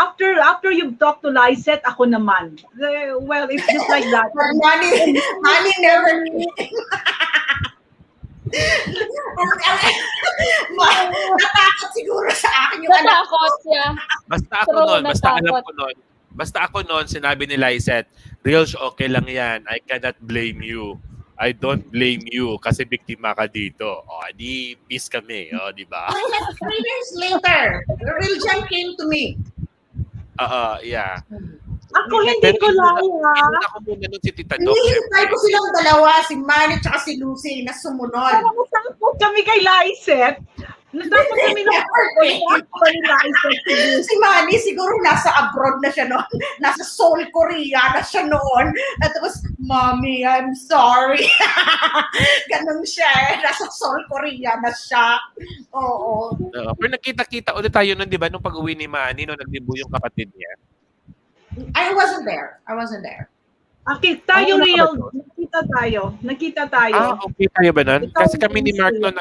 after you've talked to Lizette, ako naman. Well, it's just like that. Money never natakot siguro sa akin yung anak ko. Natakot siya. Basta ako noon, sinabi ni Lizette, Reals, okay lang yan. I cannot blame you. I don't blame you kasi biktima ka dito. O, di peace kami. O, di ba? 3 days later, the real John came to me. Yeah. Ako hindi ko laya. Ako muna nun si Tita Doc. Hinihintay ko silang dalawa, si Manny at si Lucy, na sumunod. Parang masangkot kami kay Lizette. Dapat kami na Si Manny siguro nasa abroad na siya noon. Nasa Seoul, Korea na siya noon. At tapos, Mommy, I'm sorry. Ganun siya eh. Nasa Seoul, Korea na siya. Oo. Pero nakita-kita ulit tayo nun, di ba? Nung pag-uwi ni Manny, nung nagdibo yung kapatid niya. I wasn't there. Okay, tayo real. Nakita tayo. Okay tayo ba nun? Kasi kami ni Mark nun,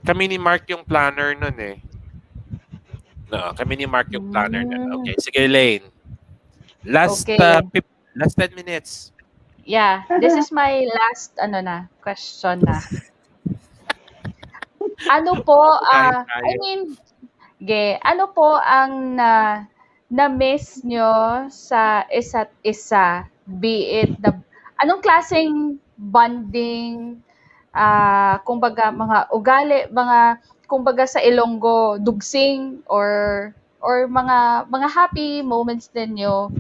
kami ni Mark yung planner nun eh. No, kami ni Mark yung planner nun. Okay, sige Lane. Last 10 minutes. Yeah, this is my last question na. Ano po ano po ang na-miss nyo sa isa't isa? Be it anong klaseng bonding, kumbaga mga ugali, kumbaga sa Ilonggo, dugsing or mga happy moments din nyo.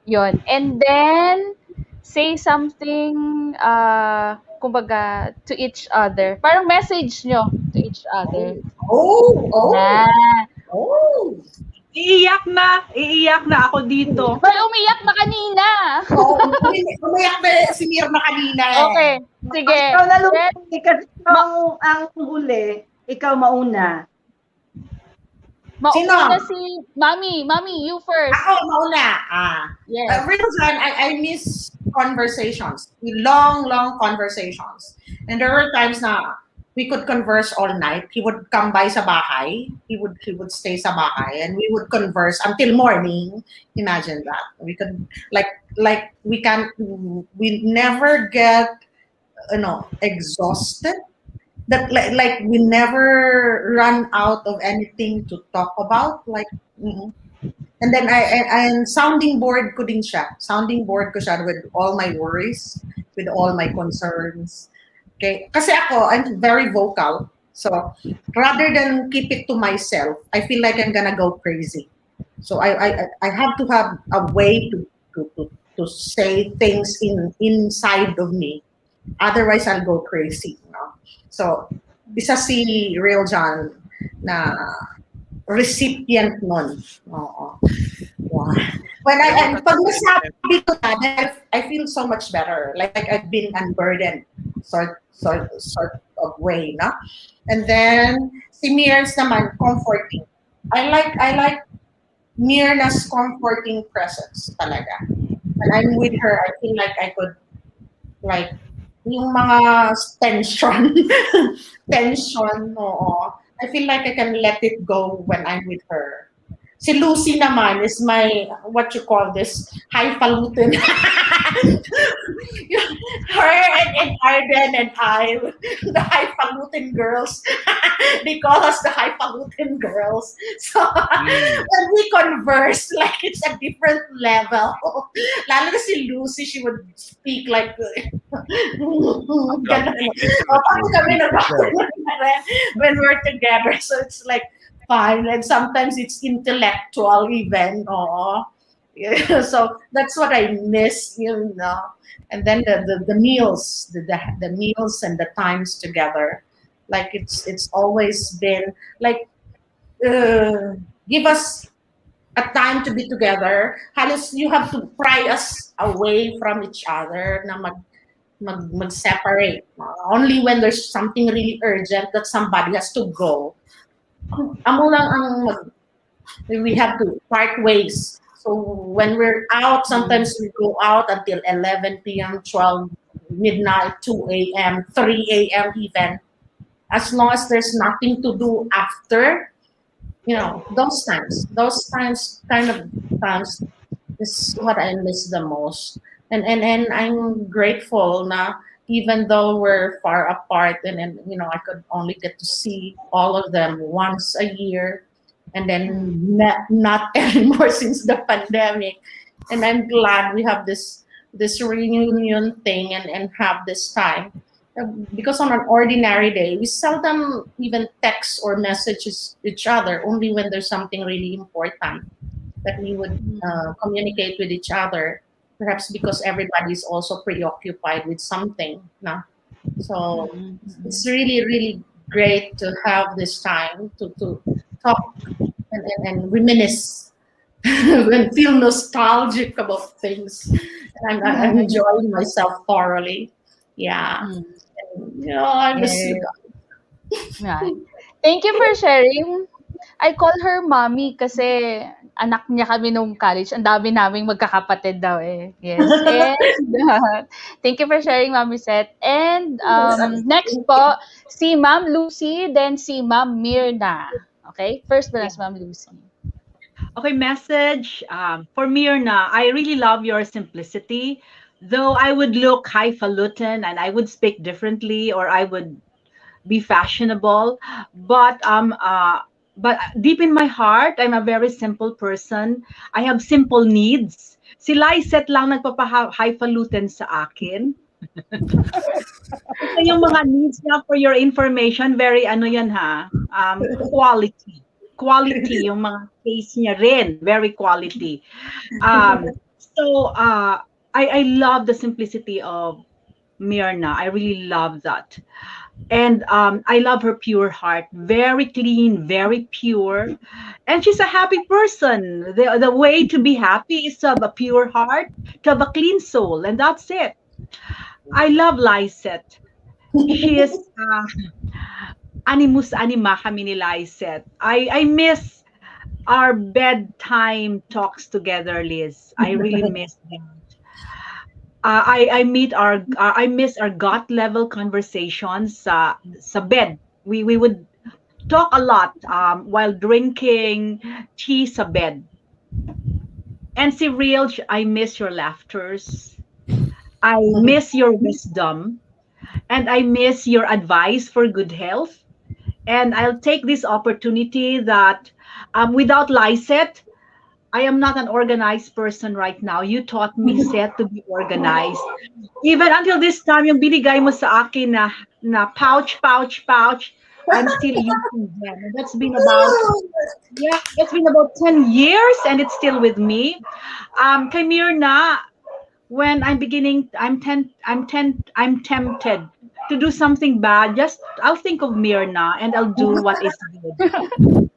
Yon. And then say something kumbaga to each other. Parang message nyo to each other. Iiyak na ako dito. Well, umiyak na kanina. Umiyak na si Mirna kanina eh. Okay, sige. Ikaw na lumaki kasi ang huli, ikaw mauna. Mauna si Mami. Mami, you first. Ako, mauna. Yes. Real John, I miss conversations. Long conversations. And there were times na we could converse all night. He would come by sa bahay. He would stay sa bahay, and we would converse until morning. Imagine that. We could we never get exhausted. That like we never run out of anything to talk about. And then I'm sounding board ko din siya. Sounding board ko siya with all my worries, with all my concerns. Okay? Kasi ako, I'm very vocal. So, rather than keep it to myself, I feel like I'm gonna go crazy. So, I have to have a way to say things inside of me. Otherwise, I'll go crazy. So, isa si Real John na recipient nun. Oo. When pag nasabi ko na, I feel so much better. Like I've been unburdened, sort of way, no? And then si Mir's naman comforting. I like Mirna's comforting presence talaga. When I'm with her, I feel like I could yung mga tension, oo. I feel like I can let it go when I'm with her. Si Lucy naman is my, what you call this, highfalutin. Her and Arden and I, the highfalutin girls. They call us the highfalutin girls. So, when we converse, like it's a different level. Lalo na si Lucy, she would speak like, when we're together. So it's like, fine, and sometimes it's intellectual even. Yeah, so that's what I miss, And then the meals, the meals and the times together, like it's always been like give us a time to be together, halos you have to pry us away from each other na mag-separate. Only when there's something really urgent that somebody has to go. Amo lang we have to part ways. So when we're out, sometimes we go out until 11 p.m., 12 midnight, 2 a.m., 3 a.m. even. As long as there's nothing to do after, those times kind of times is what I miss the most. And I'm grateful now, even though we're far apart, and I could only get to see all of them once a year, and then not anymore since the pandemic. And I'm glad we have this reunion thing and have this time. Because on an ordinary day, we seldom even text or messages each other, only when there's something really important that we would communicate with each other. Perhaps because everybody's also preoccupied with something. No? So it's really, really great to have this time to talk and reminisce and feel nostalgic about things. And I'm enjoying myself thoroughly. Yeah. I miss you guys. Yeah. Thank you for sharing. I call her mommy kasi anak niya kami nung college. Ang dami naming magkakapatid daw eh. Yes. And thank you for sharing, Mommy Seth. And next po, si Ma'am Lucy, then si Ma'am Mirna. Okay? First ba si Ma'am Lucy? Okay, message for Mirna. I really love your simplicity. Though I would look highfalutin and I would speak differently, or I would be fashionable, but deep in my heart, I'm a very simple person. I have simple needs. Si Lyset lang nagpapa-highfalutin sa akin. Ito yung mga needs niya, for your information, very yan ha, quality yung mga case niya rin, very quality. So I love the simplicity of Mirna. I really love that. And I love her pure heart, very clean, very pure, and she's a happy person. The way to be happy is to have a pure heart, to have a clean soul, and that's it. I love Lyset. She is animus anima kami ni Lyset. I miss our bedtime talks together, Liz. I really miss them. I miss our gut level conversations sa bed. We would talk a lot while drinking tea sa bed. And si Real, I miss your laughters. I miss your wisdom, and I miss your advice for good health. And I'll take this opportunity that without Lyset, I am not an organized person right now. You taught me, Seth, to be organized. Even until this time, yung binigay mo sa akin na pouch, I'm still using them. That's been about 10 years, and it's still with me. Kay Mirna, when I'm tempted to do something bad, I'll think of Mirna and I'll do what is good.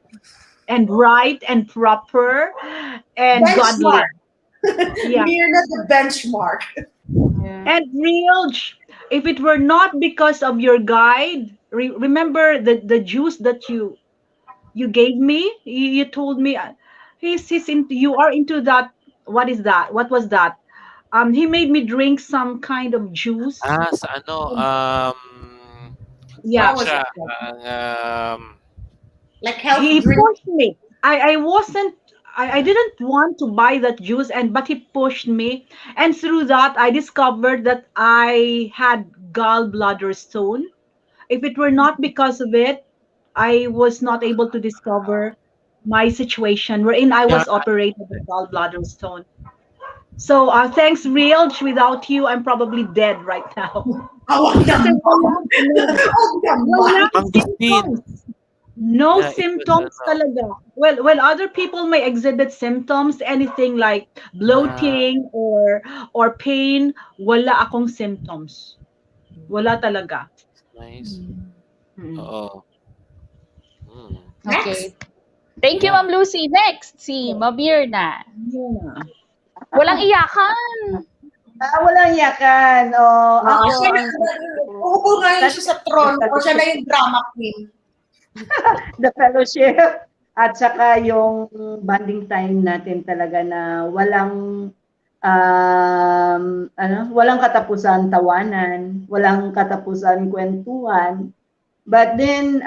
And right and proper and godly. Yeah. You're not the benchmark. Yeah. And Real, if it were not because of your guide, remember the juice that you gave me? You told me you are into that. What is that? What was that? He made me drink some kind of juice. Sa ano? Yeah. Like health he drink. pushed me. I didn't want to buy that juice, but he pushed me, and through that I discovered that I had gallbladder stone. If it were not because of it, I was not able to discover my situation wherein I was operated with gallbladder stone. So thanks, Real. Without you, I'm probably dead right now. No symptoms talaga. Well, other people may exhibit symptoms, anything like bloating or pain. Wala akong symptoms. Wala talaga. Nice. Oo. Okay. Thank you, Yeah. Ma'am Lucy. Next, si Mabir na. Yeah. Walang iyakan. Walang iyakan. Ako, Siya na, ang uupo ngayon siya sa throne o siya na yung drama queen. the fellowship at saka yung bonding time natin talaga na walang katapusan tawanan, walang katapusan kwentuhan. But then,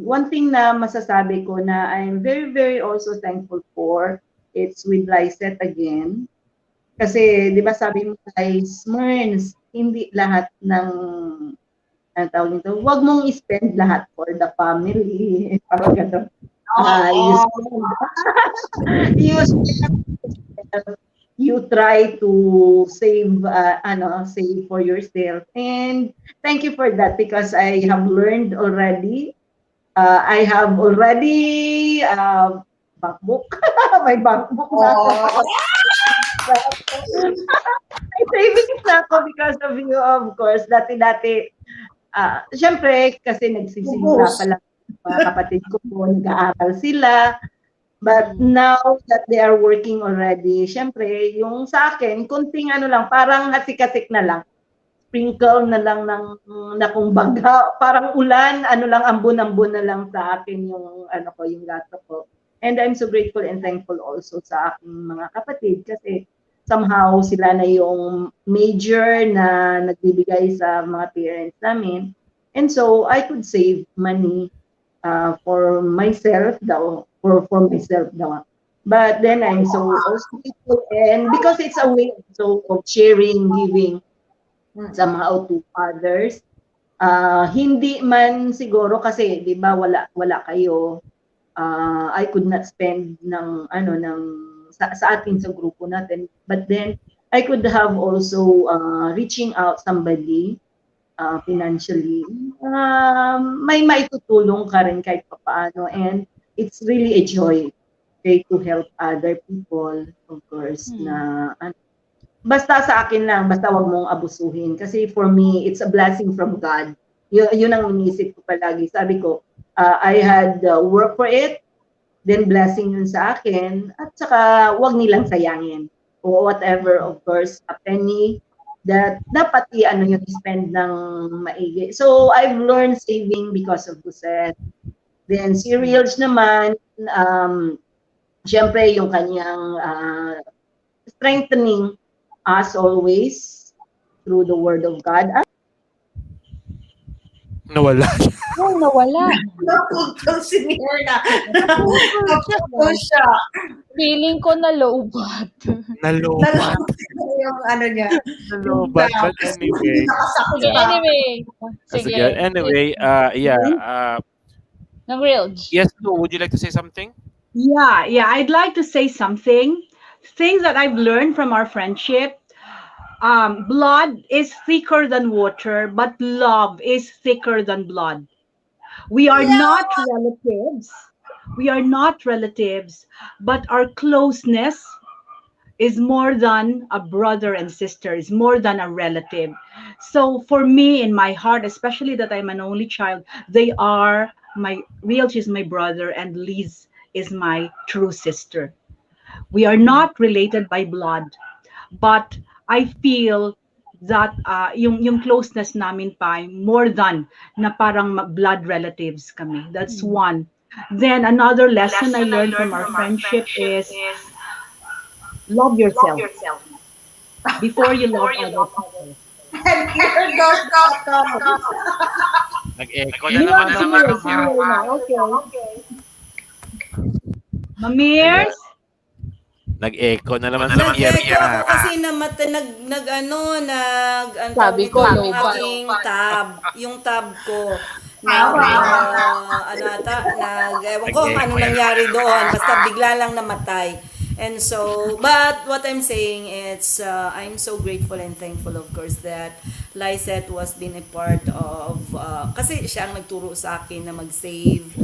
one thing na masasabi ko na I'm very, very also thankful for, it's with Lysette again. Kasi, di ba sabi mo guys, Merns, hindi lahat ng, ano tawag nito, huwag mong spend lahat for the family. Parang gano'n. You you try to save save for yourself, and thank you for that because I have learned already. I have already bankbook. May bankbook na ako. May savings na ako because of you, of course. Dati-dati, syempre, kasi nagsisimula pa lang mga kapatid ko po, nag-aaral sila. But now that they are working already, syempre, yung sa akin, kunting ano lang, parang hasik-hasik na lang. Sprinkle na lang na kung baga, parang ulan, ano lang, ambon-ambon na lang sa akin yung, yung gato ko. And I'm so grateful and thankful also sa aking mga kapatid kasi somehow sila na yung major na nagbibigay sa mga parents namin. And so, I could save money for myself daw, for myself daw. But then I'm so also grateful, and because it's a way also of sharing, giving somehow to others. Hindi man siguro kasi 'di ba wala kayo. I could not spend sa atin sa grupo natin. But then I could have also reaching out somebody financially, may maitutulong ka rin kahit paano, and it's really a joy, okay, to help other people, of course, na basta sa akin lang, basta wag mong abusuhin kasi for me, it's a blessing from God. Yun ang inisip ko palagi. Sabi ko, I had work for it, then blessing yun sa akin, at saka wag nilang sayangin. O whatever, of course, a penny, that dapat yung spend ng maigi. So, I've learned saving because of Buset. Then, si Reels naman, syempre, yung kanyang strengthening us always through the Word of God. Nawala. Oh, nawala. Naputol si Mirna. Naputol siya. Feeling ko na lowbat. Nalobat. Yung ano niya. Nalobat. But anyway. Sige, anyway. Sige. Anyway, Ng Rilge. Yes, Lou, would you like to say something? Yeah, I'd like to say something. Things that I've learned from our friendship. Blood is thicker than water, but love is thicker than blood. We are not relatives. We are not relatives, but our closeness is more than a brother and sister, is more than a relative. So for me, in my heart, especially that I'm an only child, they are Reelch is my brother and Liz is my true sister. We are not related by blood, but I feel that yung closeness namin pa more than na parang blood relatives kami. That's one. Then another lesson I learned from our friendship is love yourself before you love other people. And here goes Coco. Nag-echo na naman. Okay. Mamirs? Nag-echo na naman sa Nag-echo ear. ako kasi Sabi ko, yung low bat. aking yung tab ko. Ewan ko ano nangyari doon, basta bigla lang namatay. And so, but what I'm saying is, I'm so grateful and thankful, of course, that Lysette was been a part of, kasi siya ang nagturo sa akin na mag-save.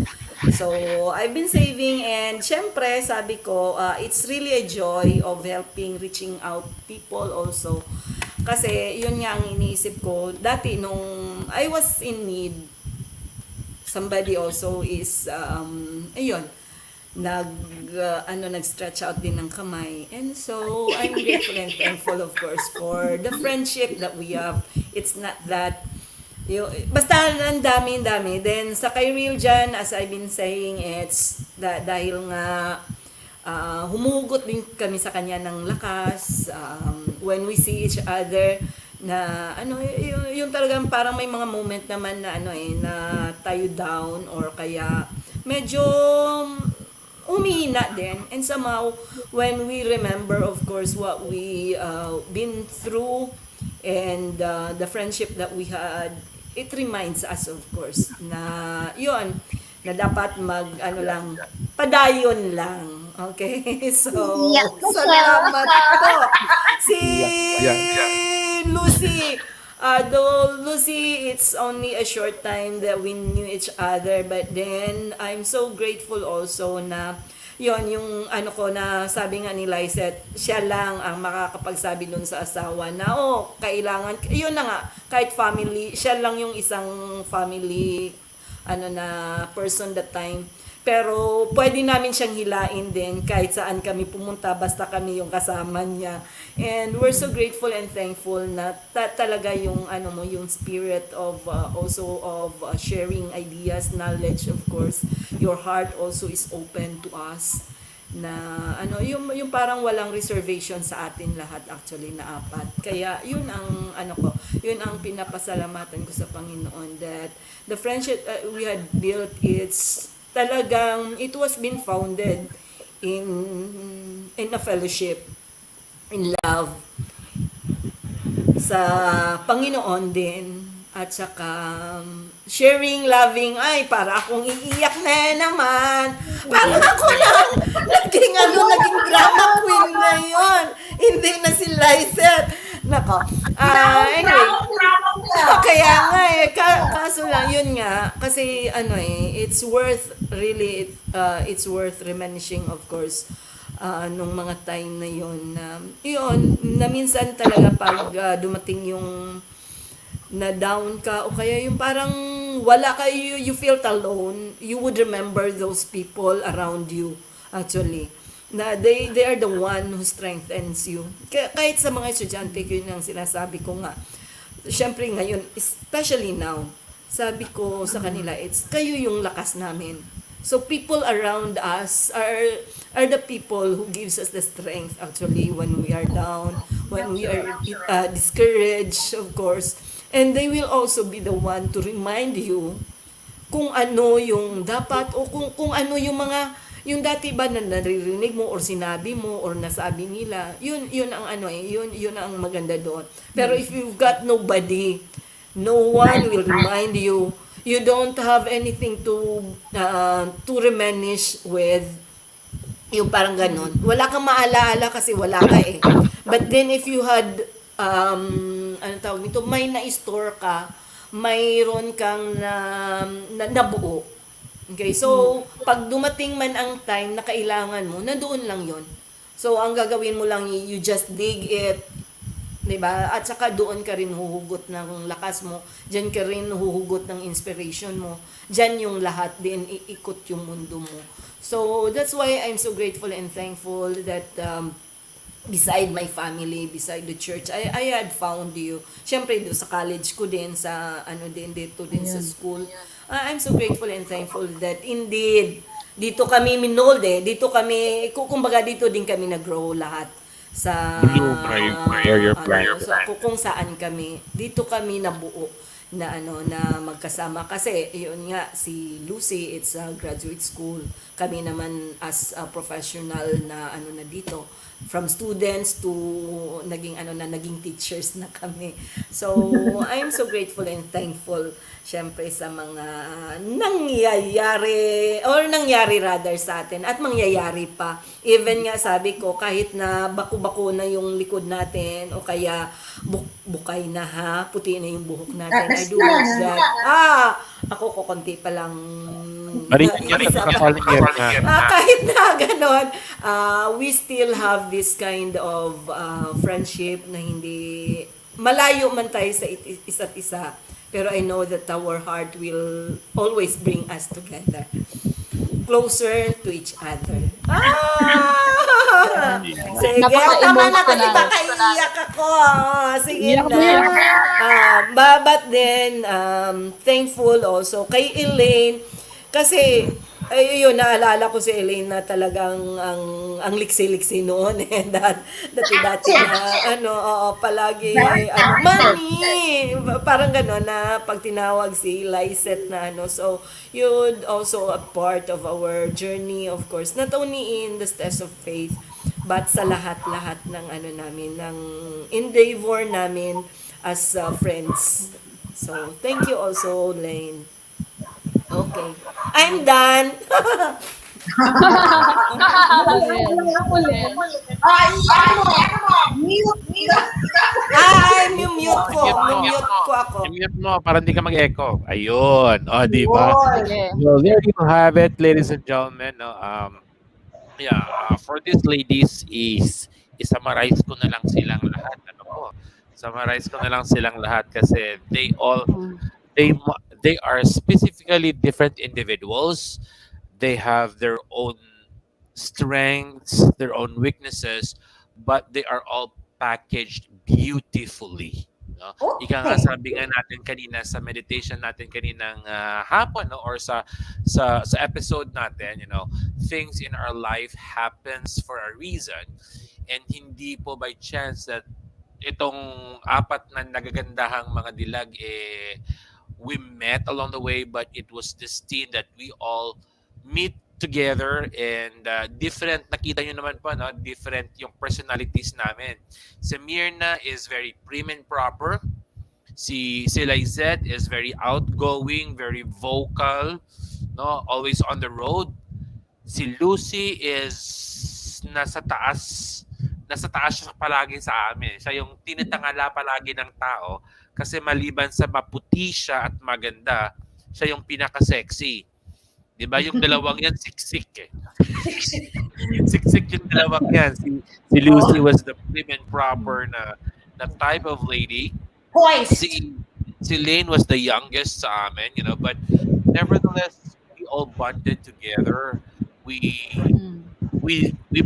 So, I've been saving, and syempre, sabi ko, it's really a joy of helping, reaching out people also. Kasi, yun nga ang iniisip ko. Dati, nung I was in need, somebody also is, ayun, nag nag-stretch out din ng kamay. And so I'm grateful and thankful of course for the friendship that we have. It's not that basta ang dami. Then sa kay Real Jan, as I've been saying, it's dahil nga humuhugot din kami sa kanya ng lakas when we see each other na yung talagang parang may mga moment naman na na tayo down or kaya medyo umihina din. And somehow when we remember of course what we been through and the friendship that we had, it reminds us of course na yun, na dapat lang, padayon lang. Okay? So, Yeah. salamat po. Si Lucy, though Lucy, it's only a short time that we knew each other, but then I'm so grateful also na yon yung ko na sabi nga ni Lysette, siya lang ang makakapagsabi dun sa asawa na kailangan, yun na nga, kahit family, siya lang yung isang family na person that time. Pero pwede namin siyang hilain din kahit saan kami pumunta basta kami yung kasama niya. And we're so grateful and thankful na talaga yung yung spirit of also of sharing ideas, knowledge of course. Your heart also is open to us na yung parang walang reservation sa atin lahat actually na apat. Kaya yun ang yun ang pinapasalamatan ko sa Panginoon that the friendship we had built, it was been founded in a fellowship, in love sa Panginoon din at saka sharing, loving, ay para akong iiyak na naman. Parang ako lang naging drama queen ngayon. Hindi na si Lysette. Nako. Anyway. Kaya nga kaso lang yun nga kasi it's worth really it's worth reminiscing of course nung mga time na yun na minsan talaga pag dumating yung na down ka o kaya yung parang wala ka, you felt alone, you would remember those people around you actually na they are the one who strengthens you. Kahit sa mga estudyante ko yun ang sinasabi ko nga. Siyempre ngayon, especially now, sabi ko sa kanila, it's kayo yung lakas namin. So people around us are the people who gives us the strength actually when we are down, when we are discouraged, of course. And they will also be the one to remind you kung ano yung dapat o kung ano yung mga yung dati ba na naririnig mo or sinabi mo or nasabi nila, yun ang yun ang maganda doon. Pero if you've got nobody, no one will remind you, you don't have anything to reminisce with, yung parang ganun. Wala kang maalaala kasi wala ka eh. But then if you had tawag nito, may na-store ka, mayroon kang nabuo. Okay, so pag dumating man ang time na kailangan mo, nandoon lang 'yon. So ang gagawin mo lang, you just dig it, 'di ba? At saka doon ka rin huhugot ng lakas mo, diyan ka rin huhugot ng inspiration mo. Diyan yung lahat din iikot yung mundo mo. So that's why I'm so grateful and thankful that beside my family, beside the church, I had found you. Siyempre, doon sa college ko din, sa dito din sa school. I'm so grateful and thankful that indeed, dito kami minold dito kami, kumbaga dito din kami nag-grow lahat. Sa, kung saan kami, dito kami nabuo na na magkasama kasi yun nga si Lucy, it's a graduate school, kami naman as a professional na na dito, from students to naging teachers na kami. So I'm so grateful and thankful syempre sa mga nangyari rather sa atin at mangyayari pa. Even nga sabi ko, kahit na bako-bako na yung likod natin o kaya bukay na puti na yung buhok natin. I do hope that ako konti pa lang kahit na ganon, we still have this kind of friendship na hindi malayo man tayo sa isa't isa. Pero I know that our heart will always bring us together. closer to each other. Ah! Yeah. Sige, tama na kasi Napaka-emotional. baka iiyak ako. Sige Iyak mo na. yan. But then, thankful also kay Elaine. Kasi, ay, yun, naalala ko si Elaine na talagang ang liksi-liksi noon. And dati-dati na, oo, palagi, Very money! Parang gano'n na pag tinawag si Lysette na so, yun also a part of our journey, of course, not only in the test of faith, but sa lahat-lahat ng namin, ng endeavor namin as friends. So, thank you also, Lane. Okay. I'm done. Ako rin. Ako rin. Mute. Mute ko. Mute ko ako. I-mute mo para hindi ka mag-echo. Ayun. O, di ba? Boy. Sige. So, there you have it, ladies and gentlemen. No? For these ladies is summarize ko na lang silang lahat. Summarize ko na lang silang lahat kasi they all they are specifically different individuals. They have their own strengths, their own weaknesses, but they are all packaged beautifully. No? Ika nga sabi nga natin kanina sa meditation natin kaninang hapon, no? Or sa episode natin, things in our life happens for a reason, and hindi po by chance that itong apat na nagagandahang mga dilag we met along the way, but it was destined that we all meet together, and different, nakita nyo naman po, no? Different yung personalities namin. Si Mirna is very prim and proper. Si Lizette is very outgoing, very vocal, no? Always on the road. Si Lucy is nasa taas siya palagi sa amin. Siya yung tinitangala palagi ng tao kasi maliban sa maputi siya at maganda, siya yung pinaka-sexy. Di ba? Yung dalawang yan, siksik eh. Siksik yung dalawang yan. Si Lucy was the prim and proper na type of lady. Poised. Si Lane was the youngest sa amin, but nevertheless, we all bonded together. We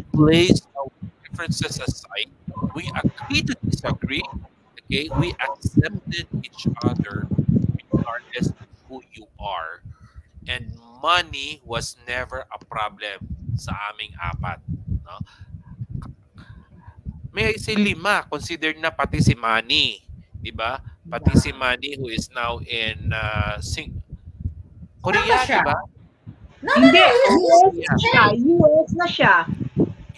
placed our differences aside. We agreed to disagree. Okay, we accepted each other regardless of who you are. And money was never a problem sa aming apat. No? May I say lima, considered na pati si Manny. Diba? Pati si Manny who is now in Korea, siya? diba? Hindi. US Yeah. siya. US na siya.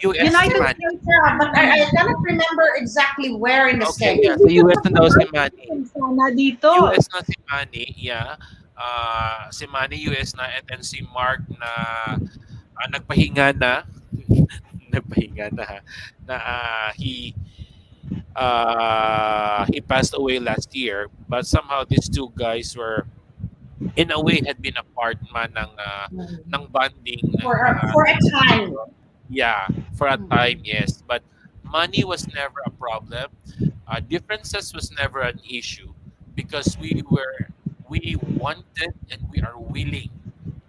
US United si Manny. States, but I cannot remember exactly where in the Okay, States. yeah. Sa US na daw si Manny. Sana dito. US na si Manny, yeah. Si Manny US na, and then si Mark na nagpahinga na. Nagpahinga na ha. Na he passed away last year, but somehow these two guys were in a way had been a part man ng bonding For a time. yeah, for a time, yes, but money was never a problem. Differences was never an issue because we wanted and we are willing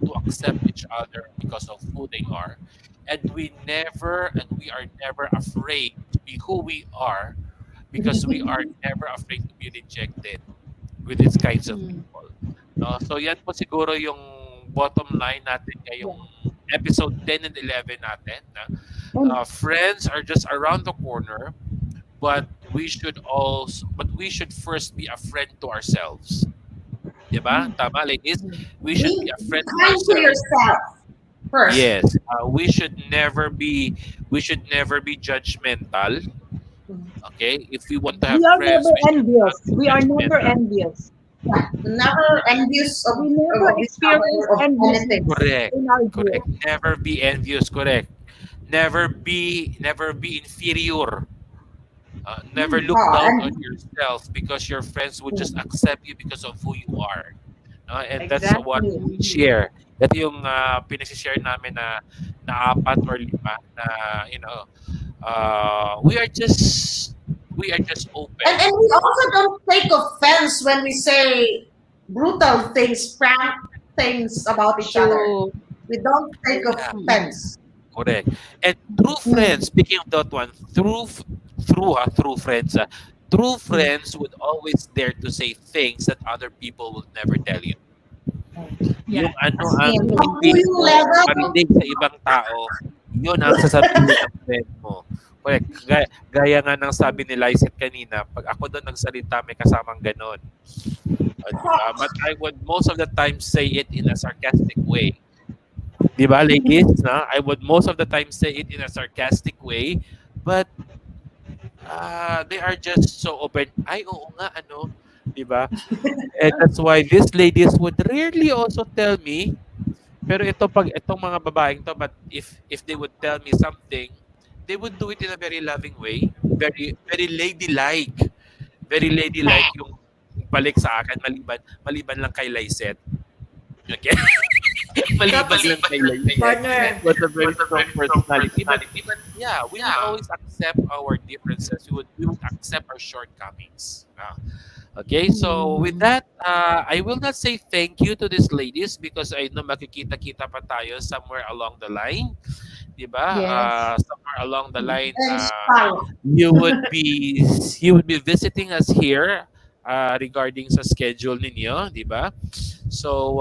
to accept each other because of who they are, and we are never afraid to be who we are because we are never afraid to be rejected with these kinds of people. No? So yan po siguro yung bottom line natin ngayong episode 10 and 11 natin. Friends are just around the corner, but we should first be a friend to ourselves. Diba? Tama, ladies? We should be a friend to Kind to ourselves. yourself first. Yes, we should never be judgmental. Okay, if we want to have We are friends, never we should envious. not be We are never judgmental. envious. Never envious of We never of each experience other, of enviousness anything. Correct. in our Correct. group. Never be envious. Correct. Never be inferior. Never look down on yourself because your friends would just accept you because of who you are. And that's what we share. Ito yung pinag-share namin na apat or lima na we are just open. And we also don't take offense when we say brutal things, frank things about each other. True. We don't take Yeah, offense. correct. And true friends, speaking of that one, true friends, true friends would always dare to say things that other people will never tell you. Yeah. Yung ano As ang in, up to hindi yung mo level. marinig sa ibang tao, yun ang sasabihin ng friend mo. Correct. Gaya nga ng sabi ni Lysette kanina, pag ako doon nagsalita, may kasamang ganon. Diba? But I would most of the time say it in a sarcastic way. Di ba, ladies? No? I would most of the time say it in a sarcastic way. But they are just so open. Ay, oo nga, ano. Di ba? And that's why these ladies would rarely also tell me. Pero itong mga babaeng to, but if they would tell me something, they would do it in a very loving way. Very, very ladylike. Very ladylike yung balik sa akin, maliban lang kay Lysette. Okay? maliban Tapos, lang kay Lysette. partner, Was a very strong personality. But yeah, we would always accept our differences. We would accept our shortcomings. Okay, so with that, I will not say thank you to these ladies because I know makikita-kita pa tayo somewhere along the line. Diba? Yes. Somewhere along the line, Inspire. you would be visiting us here regarding sa schedule ninyo, di ba? So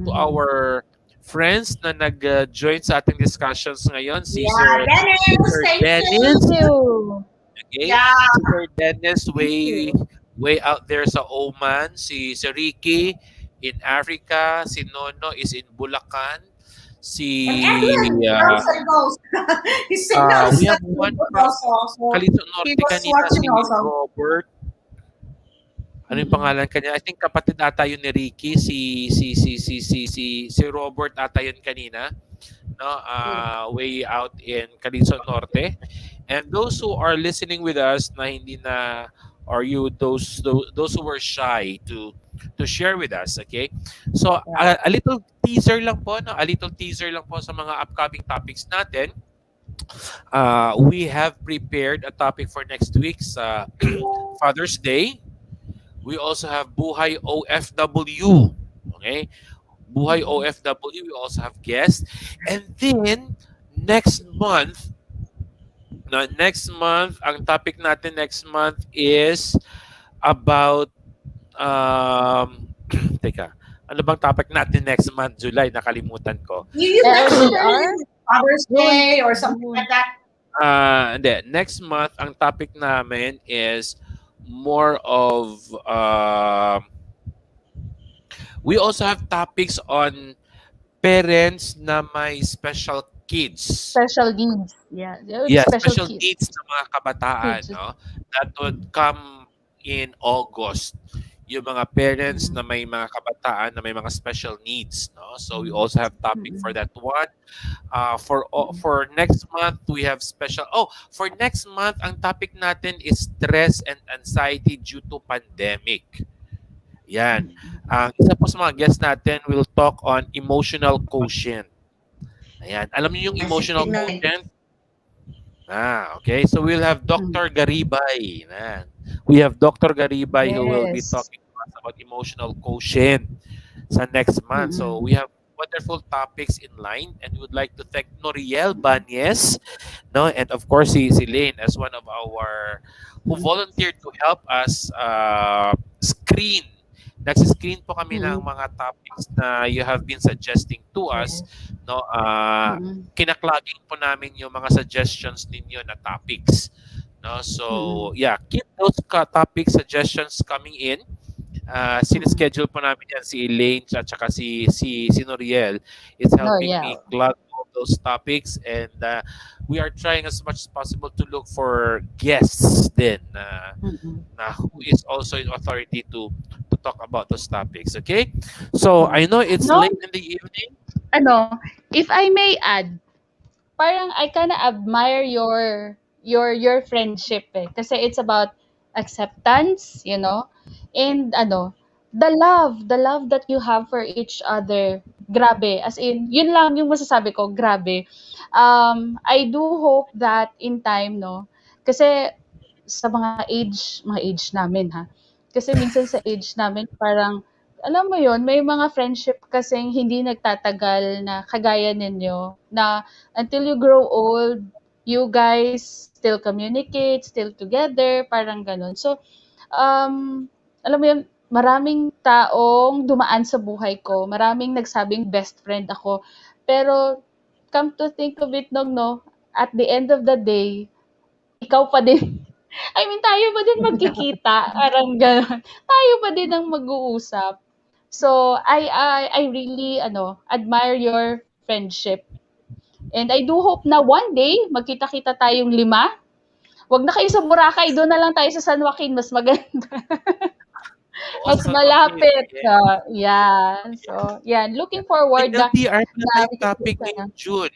to our friends na nag-join sa ating discussions ngayon, si Yeah, Dennis, Sir thank you. Dennis, Thank you. okay? Yeah. Si Sir Dennis way out there sa Oman, si Ricky in Africa, si Nono is in Bulacan, si And Edwin from St. Rose. He's we single have one from also. So Calizon he Norte was kanina, si watching also. Robert. Ano yung pangalan kanya? I think kapatid ata yun ni Ricky, si Robert ata yun kanina, no? Way out in Calizon Norte. And those who are listening with us na hindi na or you those who were shy to share with us, okay? So a little teaser lang po, no? A little teaser lang po sa mga upcoming topics natin. We have prepared a topic for next week's Father's Day. We also have Buhay OFW. Okay? Buhay OFW. We also have guests. And then, next month, ang topic natin next month is about, teka, ano bang topic natin next month, July? Nakalimutan ko. You mentioned LDR? Father's Day or something like that. Hindi. Next month, ang topic namin is more of we also have topics on parents na may special kids. Special needs. Yeah. Special kids. needs ng mga kabataan, Kids. no? That would come in August. Yung mga parents na may mga kabataan na may mga special needs, no? So we also have topic for that one. For next month we have for next month ang topic natin is stress and anxiety due to pandemic. Yan. Isa po sa mga guests natin will talk on emotional quotient. Ayan. Alam niyo yung emotional quotient? Okay. So we'll have Dr. Garibay. We have Dr. Garibay who will be talking to us about emotional quotient sa next month. So we have wonderful topics in line and we would like to thank Noriel Banyes, no, and of course si Lane as one of our who volunteered to help us screen. Nag-screen po kami ng mga topics na you have been suggesting to us, no. Kinaklogging po namin yung mga suggestions ninyo na topics, no. So yeah, keep those topic suggestions coming in. Sineschedule po namin yan si Elaine at saka si Noriel. It's helping me clog all those topics and we are trying as much as possible to look for guests then who is also in authority to talk about those topics. Okay? So I know it's late in the evening. If I may add, parang I kinda admire your friendship kasi it's about acceptance, and the love that you have for each other, grabe, as in yun lang yung masasabi ko, grabe. I do hope that in time, kasi sa mga age namin, ha, kasi minsan sa age namin parang alam mo yon, may mga friendship kasing hindi nagtatagal na kagaya ninyo, na until you grow old, you guys still communicate, still together, parang gano'n. So, alam mo yun, maraming taong dumaan sa buhay ko, maraming nagsabing best friend ako. Pero come to think of it, no, at the end of the day, ikaw pa din. I mean, tayo pa din magkikita, parang gano'n. Tayo pa din ang mag-uusap. So, I really admire your friendship. And I do hope na one day magkita-kita tayong 5. Wag na kayo sa Boracay, doon na lang tayo sa San Joaquin, mas maganda. Oo, Mas sa San Joaquin. malapit. Yeah. Yeah. So, yan. Looking forward May na LDR na tayong makikita topic na. ngayong June.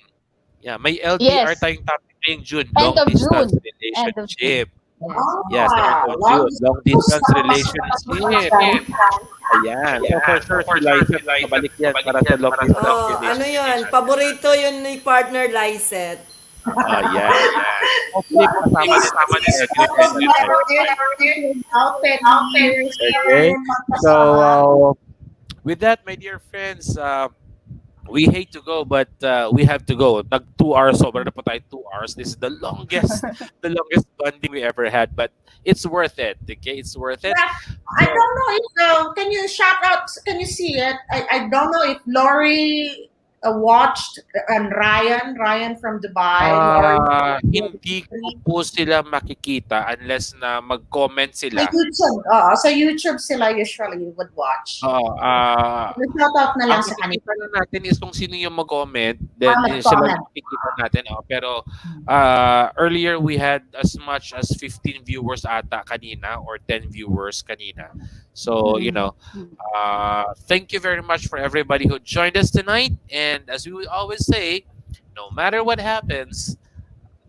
Yeah, may LDR Yes. tayong topic ngayong June. End Long of distance June. End of June. relationship. Oh, Yes, end of long June. Long distance relationship. Ayan. So for sure, si Liza, kabalik yan para sa long distance Oh, ano relationship. yun? Paborito yun ni partner Lysette. Yan. Hopefully, kasama din si Okay. So, with that, my dear friends, we hate to go, but we have to go. Nag 2 hours, sobrang na po tayo 2 hours. This is the longest bonding we ever had, but it's worth it. Okay, it's worth it. I don't know if can you shout out? Can you see it? I don't know if Lori watched and Ryan from Dubai. Hindi ko po sila makikita unless na mag-comment sila. Sa YouTube sila usually would watch. Shout out na lang sa kanila. Ang lang natin is kung sino yung mag-comment, then sila mag-comment. makikita natin. Pero earlier we had as much as 15 viewers ata kanina or 10 viewers kanina. So, thank you very much for everybody who joined us tonight. And as we would always say, no matter what happens,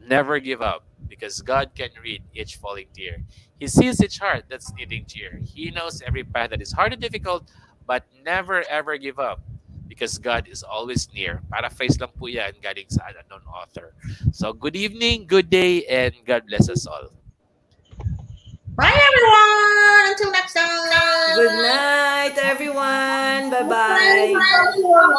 never give up because God can read each falling tear. He sees each heart that's needing cheer. He knows every path that is hard and difficult, but never ever give up because God is always near. Paraphrase lang po yan galing sa unknown author. So, good evening, good day, and God bless us all. Bye everyone! Until next time! Good night, everyone. Bye-bye. Bye.